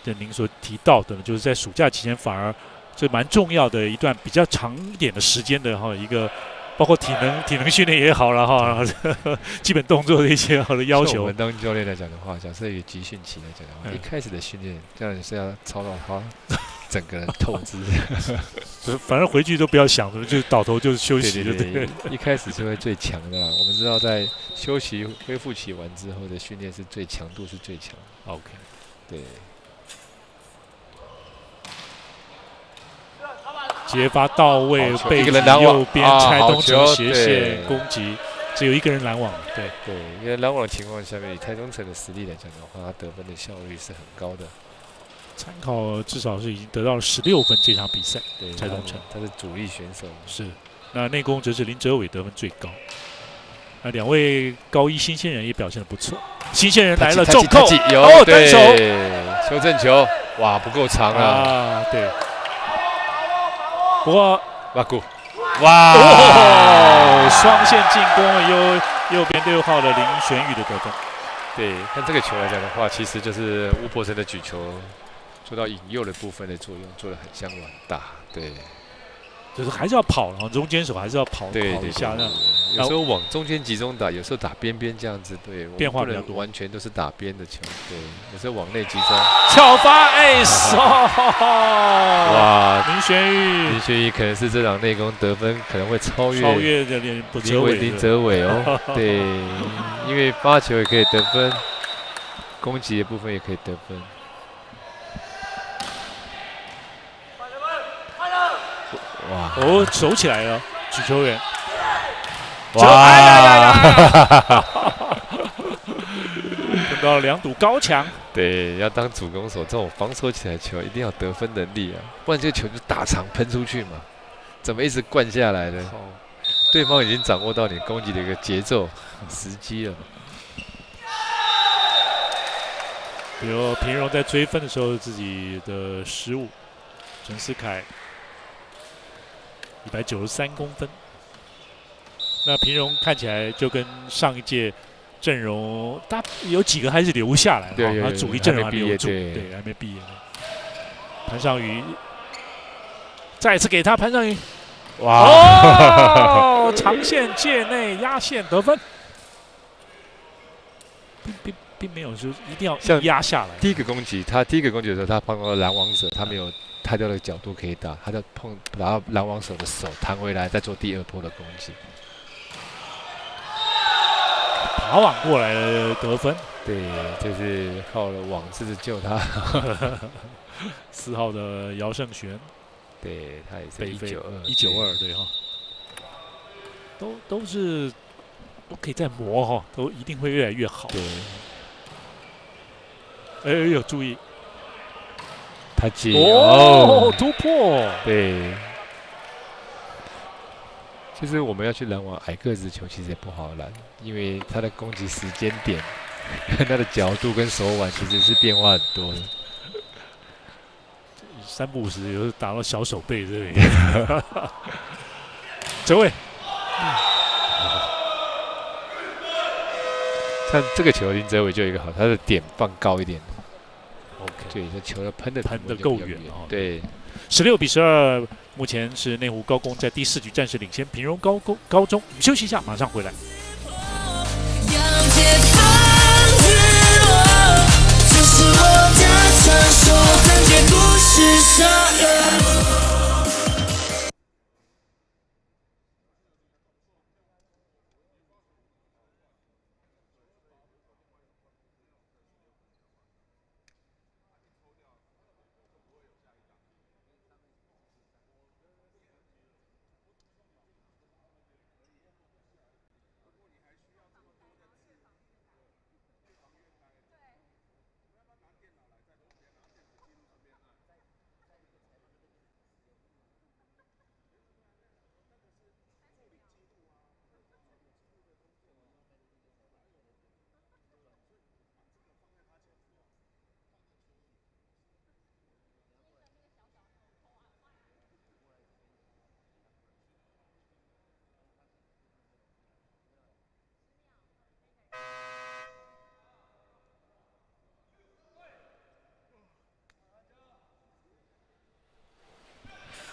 这您所提到的，就是在暑假期间反而这蛮重要的一段比较长一点的时间的哈一个，包括体能训练也好了哈，基本动作的一些好的要求。我们当教练来讲的话，假设一个集训期来讲的话，一开始的训练这样是要操到他整个人透支，反正回去都不要想了，就倒头就是休息。对，一开始是会最强的啦。我们知道在休息恢复期完之后的训练是最强度是最强。OK， 对。接发到位，背击右边拆东城斜线攻击，只有1个人拦网。对，因为拦网的情况下面，以蔡东城的实力来讲的话，他得分的效率是很高的。参考至少是已经得到了16分这场比赛。对，蔡东城他是主力选手。是，那内攻则是林哲伟得分最高。那2位高1新鲜人也表现得不错。新鲜人来了，重扣，单手修正球，哇，不够长啊。对。不过，哇！双线进攻，右边6号的林玄宇的得分。对，看这个球来讲的话，其实就是吴柏成的举球做到引诱的部分的作用，做得很像软打。对，就是还是要跑，然后中间手还是要跑一下。有时候往中间集中打，有时候打边边这样子。对，变化比较多，完全都是打边的球。对，有时候往内集中。巧发ace！哇，林玄宇可能是这场内攻得分可能会超越的林哲伟哦。对，因为发球也可以得分，攻击的部分也可以得分。哇！守起来了，举球员。哇！碰到了2堵高墙。对，要当主攻手，这种防守起来球一定要得分能力啊，不然这个球就打长喷出去嘛。怎么一直灌下来的？好，对方已经掌握到你攻击的一个节奏、时机了。比如平荣在追分的时候自己的失误，陈思凯193公分。那平荣看起来就跟上一届阵容，他有几个还是留下来了，他主力阵容还没有住，对，还没毕业。潘尚宇再次给他潘尚宇，哇！哦，长线界内压线得分，并没有说一定要压下来。第一个攻击的时候，他碰到拦网手，他没有太多的角度可以打，他就打到拦网手的手弹回来，再做第2波的攻击。爬网过来的得分，对，就是靠了网子救他。4号的姚胜璇，对他也是192，对哈，都可以再磨哈，都一定会越来越好。对，有注意，他接突破，对。其实我们要去拦网矮个子球，其实也不好拦，因为他的攻击时间点、他的角度跟手腕其实是变化很多的。3不5时有时打到小手背这里。哲伟，像这个球林哲伟就有一个好，他的点放高一点。OK， 对，这球的喷的够远哦。对，16比12。目前是内湖高工在第4局暂时领先平荣高中。我们休息一下，马上回来。这是我的传说，在这故事上。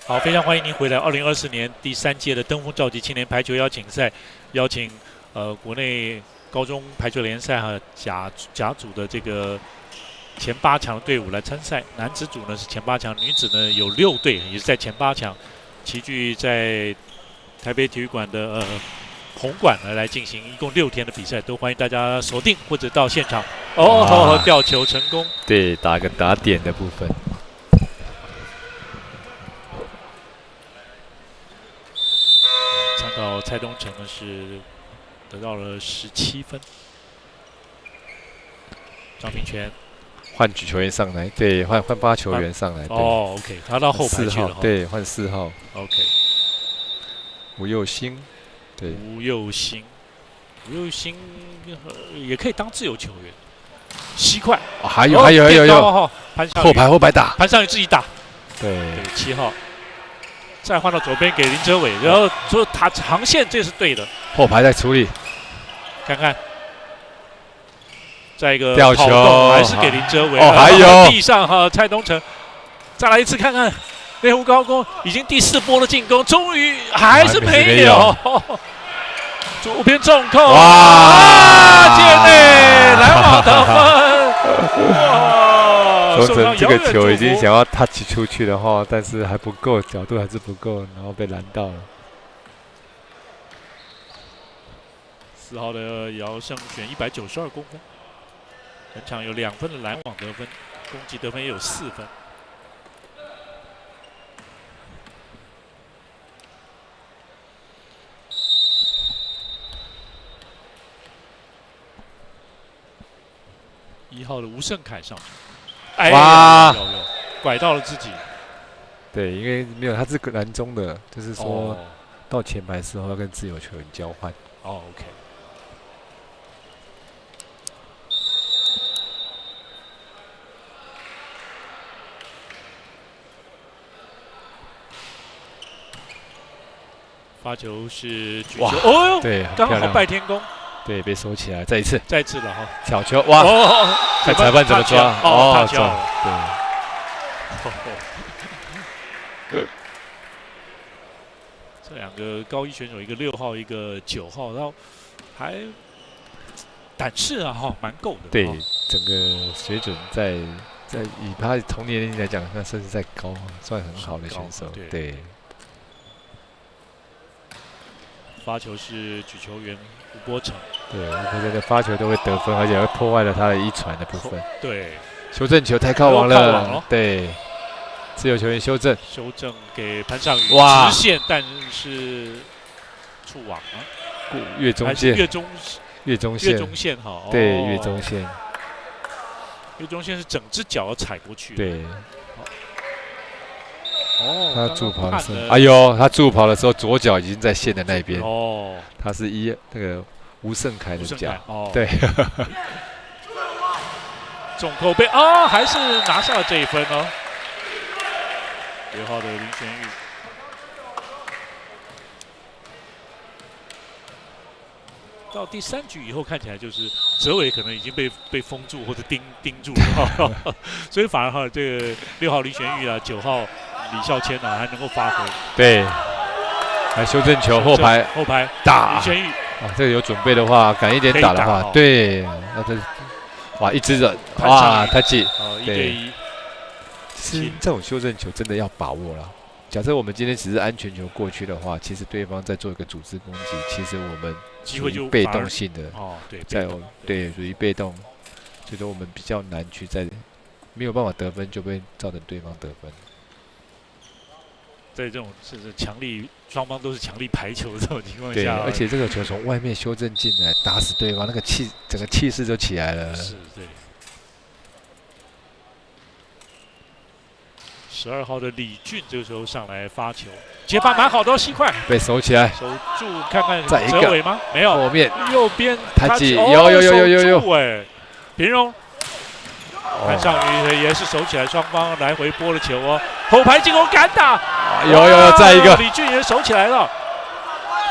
好，非常欢迎您回来。2024年第3届的登峰召集青年排球邀请赛，邀请国内高中排球联赛和甲组的这个前8强的队伍来参赛。男子组呢是前8强，女子呢有6队也是在前8强，齐聚在台北体育馆的红馆呢来进行一共6天的比赛，都欢迎大家锁定或者到现场。吊球成功。对，打个打点的部分。参考蔡东成呢是得到了17分。张明权换举球员上来，对，换8球员上来。OK， 他到后排去了。对，换4号。OK。吴佑兴，对，吴佑兴也可以当自由球员。西快，还有，后排打，潘尚宇自己打。对，7号。再换到左边给林哲伟，然后说他长线这是对的，后排在处理，看看，再一个吊球还是给林哲伟，还有地上哈蔡东成，再来一次看看，内湖高工已经第4波的进攻，终于还是没有，左边重扣，哇，界内拦网得分，哇！周成这个球已经想要 touch 出去的话，但是还不够，角度还是不够，然后被拦到了。4号的姚胜璇192公分，本场有2分的拦网得分，攻击得分也有4分。1号的吴胜凯上场。哇！拐到了自己。对，因为没有他是篮中的，就是说哦到前排时候要跟自由球员交换。哦，OK。发球是举球，哇哦哟，对，很刚好漂亮。拜天公，对，被收起来，再一次再次了哈。挑球，哇！哦，看裁判怎么抓？哦，他抓脚了。对，这两个高一选手，一个6号，一个9号，然后还胆识啊哈，蛮够的。对哦，整个水准在以他同年龄来讲，那甚至在高，算很好的选手。对，发球是举球员吴波成。对，吴波成的发球都会得分，而且会破坏了他的一传的部分。对，修正球太靠网靠网了，对，自由球员修正给潘尚宇，哇直线，但是触网啊，越中还是线，越中线，线哈，对，越中线，越中线是整只脚要踩过去。对。哦，他助跑的时候，刚刚哎呦，他助跑的时候左脚已经在线的那边。哦，他是那个吴胜凯的脚。哦，对。重扣背啊，还是拿下了这一分哦。6号的林玄玉。到第3局以后，看起来就是泽伟可能已经被封住或者盯住了，所以反而哈，这个6号林玄玉啊，9号李孝谦啊，还能够发挥。对，来修正球后排打林玄玉啊，这个有准备的话，敢一点打的话，对，那这哇一支的哇他记1对1，是这种修正球真的要把握了。假设我们今天只是安全球过去的话，其实对方在做一个组织攻击，其实我们机会就被动性的哦，对，对属于被动，所以说我们比较难去在没有办法得分，就会造成对方得分。在这种是强力双方都是强力排球的这种情况下，对，而且这个球从外面修正进来，打死对方，那个整个气势就起来了。是，对。12号的李俊这个时候上来发球，接发蛮好的，西快被守起来，守住看看再一个泽伟吗？没有，后面右边他记有，哎，平荣。潘尚宇也是守起来，双方来回拨了球哦，后排进攻敢打，有再一个，李俊也守起来了，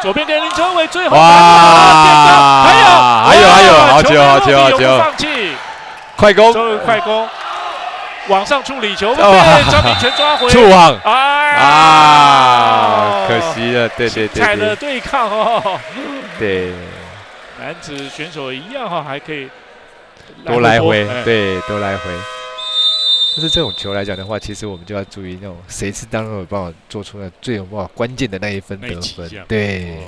左边给林哲伟，最后哇，还有，好球，不放弃，快攻，快攻，往上处理球，被张明全抓回，触网，啊，可惜了，对，彩的对抗哦，对，男子选手一样哈，还可以。多来回，对，多来回。但是这种球来讲的话，其实我们就要注意那种谁是当中有办法做出来最有办法关键的那一分得分。对。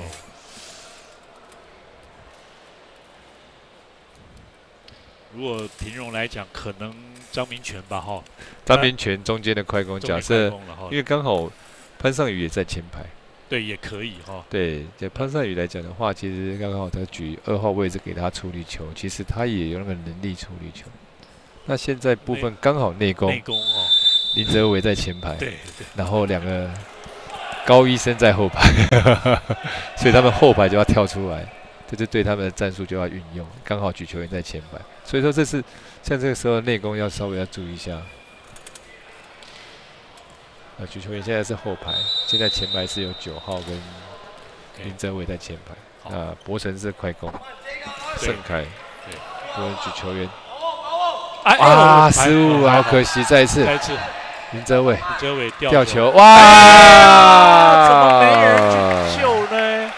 如果平荣来讲，可能张明全吧，哈。张明全中间的快攻，假设因为刚好潘尚宇也在前排。对，也可以哈。对，就潘尚宇来讲的话，其实刚好他举2号位置给他处理球，其实他也有那个能力处理球。那现在部分刚好内攻哦，林哲伟在前排，对，然后2个高医生在后排，所以他们后排就要跳出来，这就对他们的战术就要运用。刚好举球员在前排，所以说这是像这个时候内攻要稍微要注意一下。举球员现在是后排，现在前排是有9号跟林哲伟在前排。博成是快攻，盛凯跟举球员。失误，好可惜，再一次。林哲伟吊球，哇！怎么没人去救呢？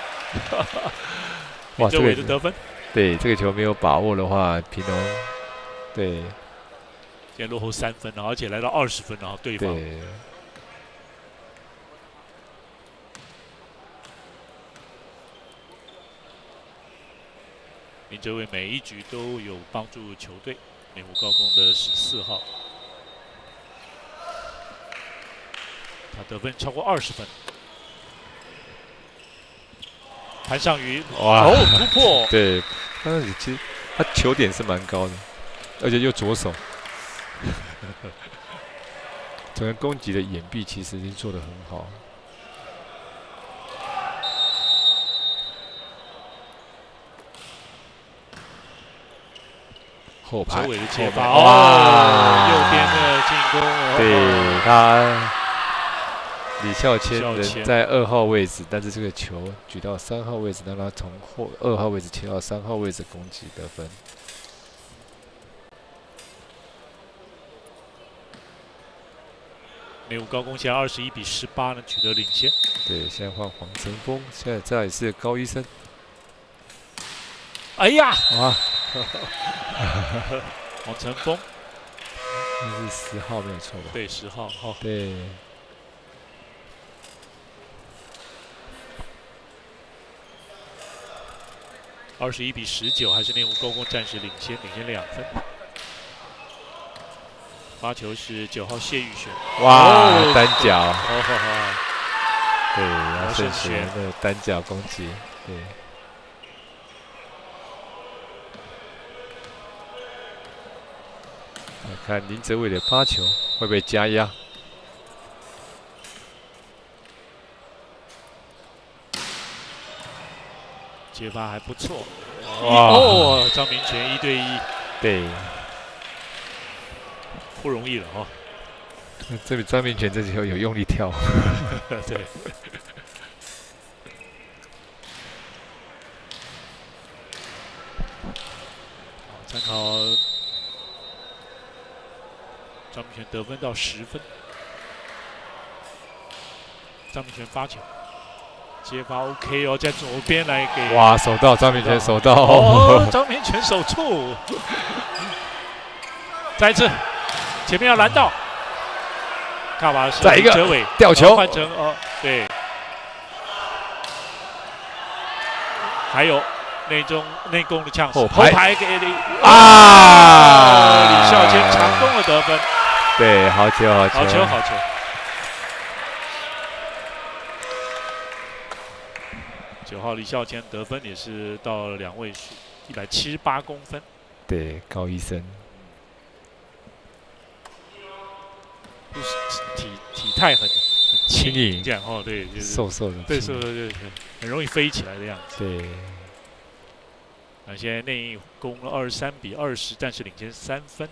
哇，这个得分。对，这个球没有把握的话，平龙对，现在落后3分了，而且来到20分了，对方。林哲伟每一局都有帮助球队，内湖高工的14号，他得分超过20分。潘尚宇，突破！对，潘尚宇其实他球点是蛮高的，而且又左手。整个攻击的掩蔽其实已经做得很好。后排，周伟的接发，哇，右边的进攻，对他李孝谦人在2号位置，但是这个球举到3号位置，让他从2号位置切到3号位置攻击得分。内湖高工现在21比18呢，取得领先。对，现在换黄成峰，现在再来是高一生。哎呀，哇！黄成峰，那是10号没有错吧？对，10号哦。对。21比19，还是内湖高工暂时领先2分。发球是9号谢玉璇，哇，单脚，对，姚胜璇的单脚攻击，对。来看林哲伟的发球会不会加压？接发还不错。哇！张明权1对1，对，不容易了哦。这比张明权这球有用力跳。对。参考张明权得分到10分。张明权发球，接发 OK 哦，在左边来给。哇，手到张明权手到。哦，张明权手触。再一次，前面要拦到。卡瓦是再一个哲伟吊球，换成对。还有内攻的呛死，后排给李孝谦强攻了得分。对，好球，好球。9号李孝谦得分也是到了2位数，178公分。对，高一生。就是体态很轻盈，这样哦，对，就是瘦瘦的，对，瘦瘦就是很容易飞起来的样子。对。那现在内攻了23比20，暂时领先3分，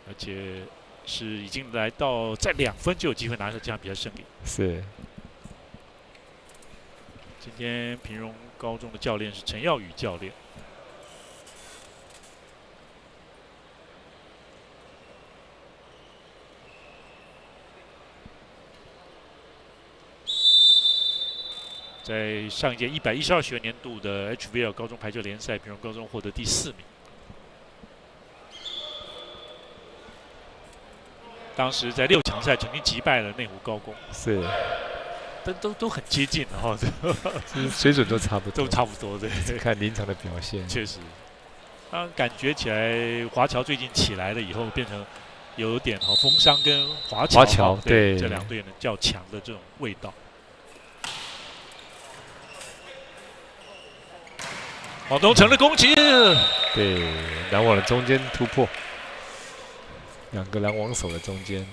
而且是已经来到再2分就有机会拿下这场比赛胜利。是。今天平荣高中的教练是陈耀宇教练。在上一届112学年度的 HVL 高中排球联赛，平荣高中获得第4名。当时在6强赛曾经击败了内湖高工，是，都很接近的哈，水准都差不多，对，看临场的表现，确实，感觉起来华侨最近起来了以后，变成有点风商跟华侨对这2队呢较强的这种味道。黄东城的攻击，对，拦网的中间突破，2个拦网手的中间，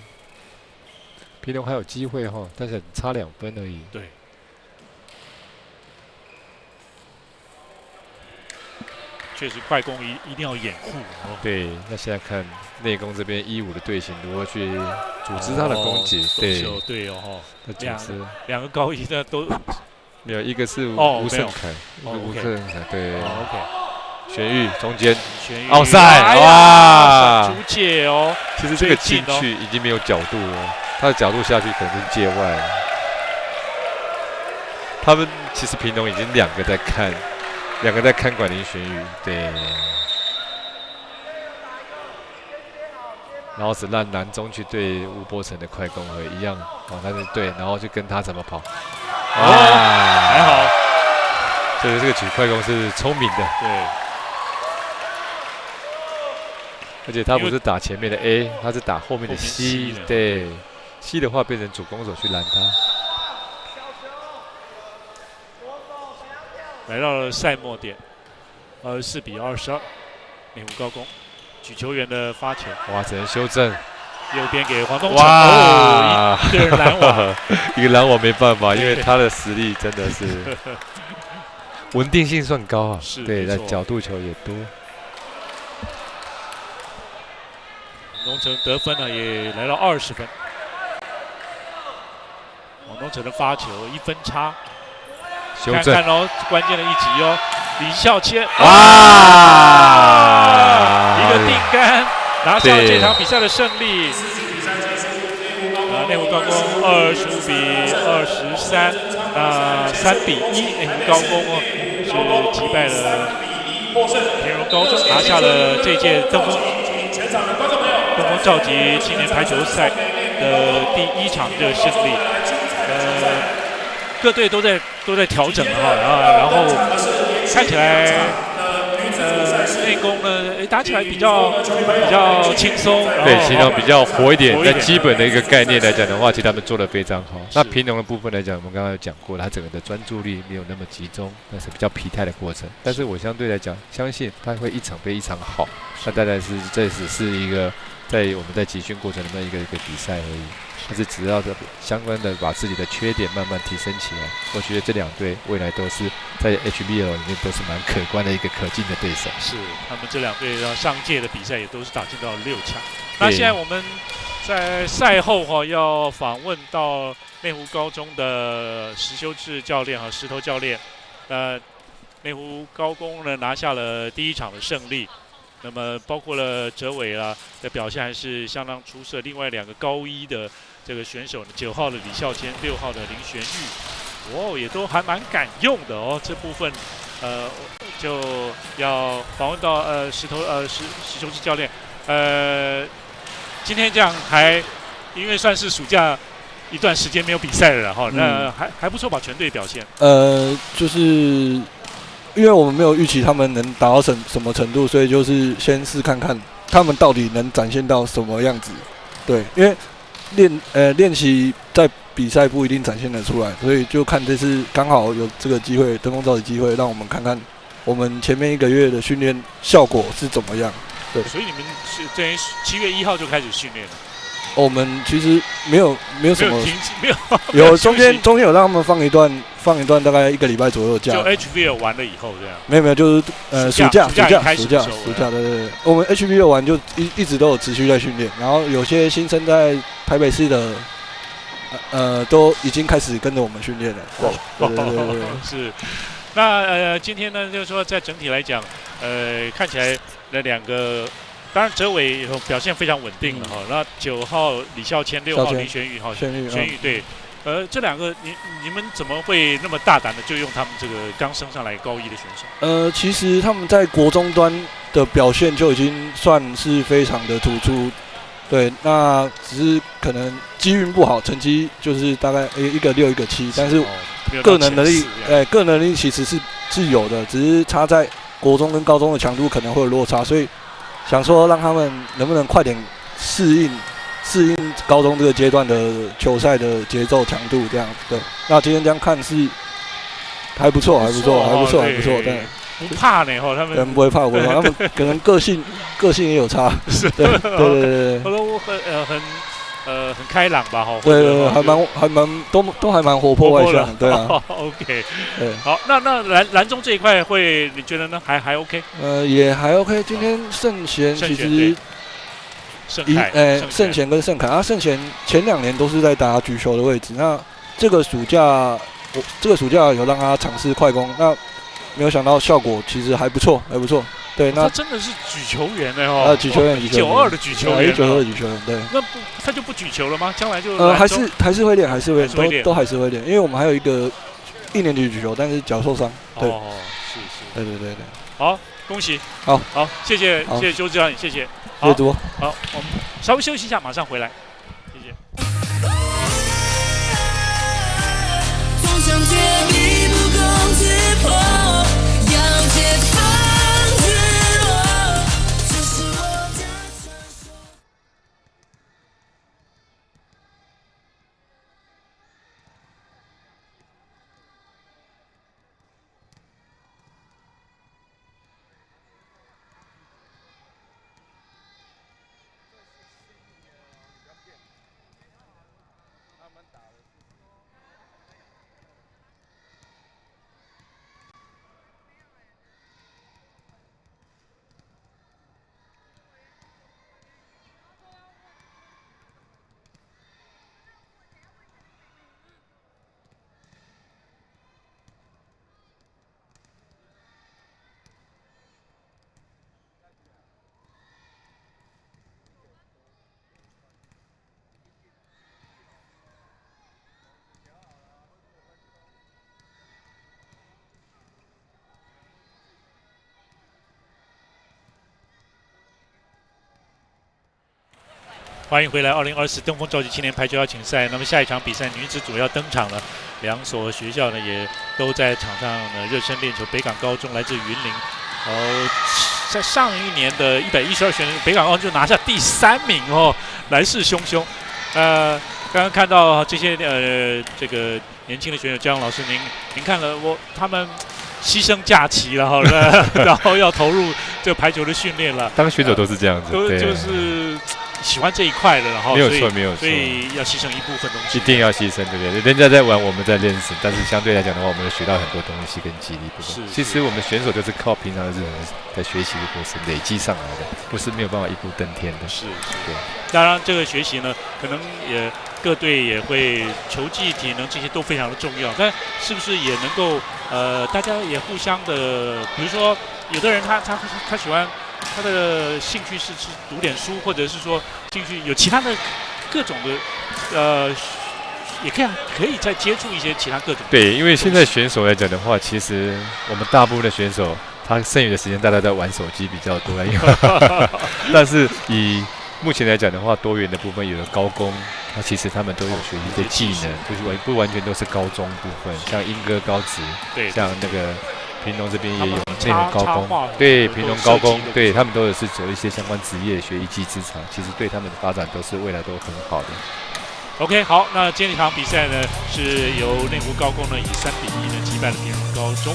平荣还有机会哈，但是差2分而已。对，确实快攻一定要掩护。对，那现在看内攻这边1-5的队形如何去组织他的攻击，对哦，2个高一的都。没有，一个是吴胜凯，吴胜凯，对 ，OK， 玄玉中间，奥赛，哇，出界哦，其实这个进去已经没有角度了，他的角度下去可能是界外了。他们其实平荣已经2个在看管林玄宇，对，然后只让南中去对吴波成的快攻和一样，但是对，然后就跟他怎么跑。还好，所以这个举快攻是聪明的，对。而且他不是打前面的 A， 他是打后面的 C， 对 ，C 的话变成主攻手去拦他。来到了赛末点，24比22，内湖高工举球员的发球，哇，只能修正，右边给黄东城，哇，一个人拦网，一个拦网没办法，因为他的实力真的是稳定性算高啊，是对，那没错角度球也多。黄东城得分呢也来到20分。黄东城的发球1分差，修正看看哦，关键的一击哦，李孝谦哇，一个定杆，拿下了这场比赛的胜利。内湖高工25比23，那3比1，内湖高工哦是击败了田荣高中，拿下了这届登峰召集青年排球赛的第1场的胜利。各队都在调整哈，然后看起来内攻呢打起来比较轻松，对，其实比较活一点。在活一点基本的一个概念来讲的话，其实他们做得非常好。是那平农的部分来讲，我们刚刚有讲过了，他整个的专注力没有那么集中，那是比较疲态的过程。但是我相对来讲，相信他会一场比一场好。那当然是这只是一个我们在集训过程里面一个比赛而已。但是只要相关的把自己的缺点慢慢提升起来，我觉得这两队未来都是在 HBL 里面都是蛮可观的一个可敬的对手。是，他们这两队上届的比赛也都是打进到6强。那现在我们在赛后要访问到内湖高中的石修志教练和石头教练。内湖高工呢拿下了第1场的胜利。那么包括了哲伟的表现还是相当出色，另外2个高1的这个选手9号的李孝谦，6号的林玄玉，也都还蛮敢用的哦。这部分就要访问到石修志教练。今天这样因为算是暑假一段时间没有比赛了哈，那还不错吧，全队表现。就是因为我们没有预期他们能达到什么程度，所以就是先试看看他们到底能展现到什么样子。对，因为练习在比赛不一定展现得出来，所以就看这次刚好有这个机会，登峰造极机会，让我们看看我们前面1个月的训练效果是怎么样。对，所以你们是等于7月1号就开始训练了。我们其实没有什么没有有中间有让他们放一段大概1个礼拜左右的假，就 HBL 完了以后这样。没有就是暑假，对，我们 HBL 完就一直都有持续在训练，然后有些新生在台北市的都已经开始跟着我们训练了。对，是。那今天呢，就是说在整体来讲，看起来那2个。当然，哲伟表现非常稳定了哈。那9号李孝谦，6号林玄宇哈，玄宇对，这2个你们怎么会那么大胆的就用他们这个刚升上来高1的选手？其实他们在国中端的表现就已经算是非常的突出，对，那只是可能机运不好，成绩就是大概一个6，一个7，但是个人能力其实是有的，只是差在国中跟高中的强度可能会有落差，所以。想说让他们能不能快点适应高中这个阶段的球赛的节奏强度这样。对，那今天这样看是还不错，对，不怕呢哈，他们不会怕，他们可能个性也有差，是，对，很开朗吧哈，对，还蛮都还蛮活泼外向，对啊。OK， 对，好，那篮中这一块你觉得呢？还 OK？也还 OK。今天圣贤其实圣贤跟盛凯圣贤前2年都是在打举球的位置，那这个暑假有让他尝试快攻，那没有想到效果其实还不错。对，那他真的是举球员的哦，举球员，192的举球员，192举球员，对。那他就不举球了吗？将来就还是会练，都还是会练，因为我们还有一个1年级举球，但是脚受伤。对，是，对。好，恭喜，好，谢谢周教练，谢谢主。好，我们稍微休息一下，马上回来，谢谢。欢迎回来！2024登峰召集青年排球邀请赛，那么下一场比赛女子组要登场了，两所学校呢也都在场上呢热身练球。北港高中来自云林，在上一年的112选，北港高中就拿下第3名哦，来势汹汹。刚刚看到这些这个年轻的选手，姜老师您看了他们牺牲假期了哈，然后要投入这个排球的训练了。当选手都是这样子，对，就是喜欢这一块的，然后没有错，没有错，所以要牺牲一部分东西，一定要牺牲，对不对？人家在玩，我们在练习，但是相对来讲的话，我们学到很多东西跟激励，对不对？其实我们选手就是靠平常的日常在学习的过程累积上来的，不是没有办法一步登天的。是，对。当然，这个学习呢，可能各队也会球技、体能这些都非常的重要，但是不是也能够大家也互相的，比如说有的人他喜欢。他的兴趣是读点书，或者是说兴趣有其他的各种的也可以再接触一些其他各种。对，因为现在选手来讲的话，其实我们大部分的选手，他剩余的时间大家在玩手机比较多，但是以目前来讲的话，多元的部分有的高工，那其实他们都有学一些技能，就是不完全都是高中部分，像英歌高职，对，像那个。屏东这边也有内容高工，对，屏东高工，对他们都有是走一些相关职业学一技之长，其实对他们的发展都是未来都很好的。OK， 好，那今天这场比赛呢，是由内湖高工呢以3-1呢击败了屏东高中，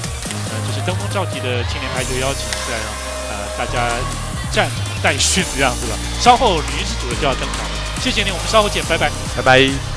这是登峰召集的青年排球邀请赛大家战待训的样子了。稍后女子组的就要登场了，谢谢您，我们稍后见，拜拜，拜拜。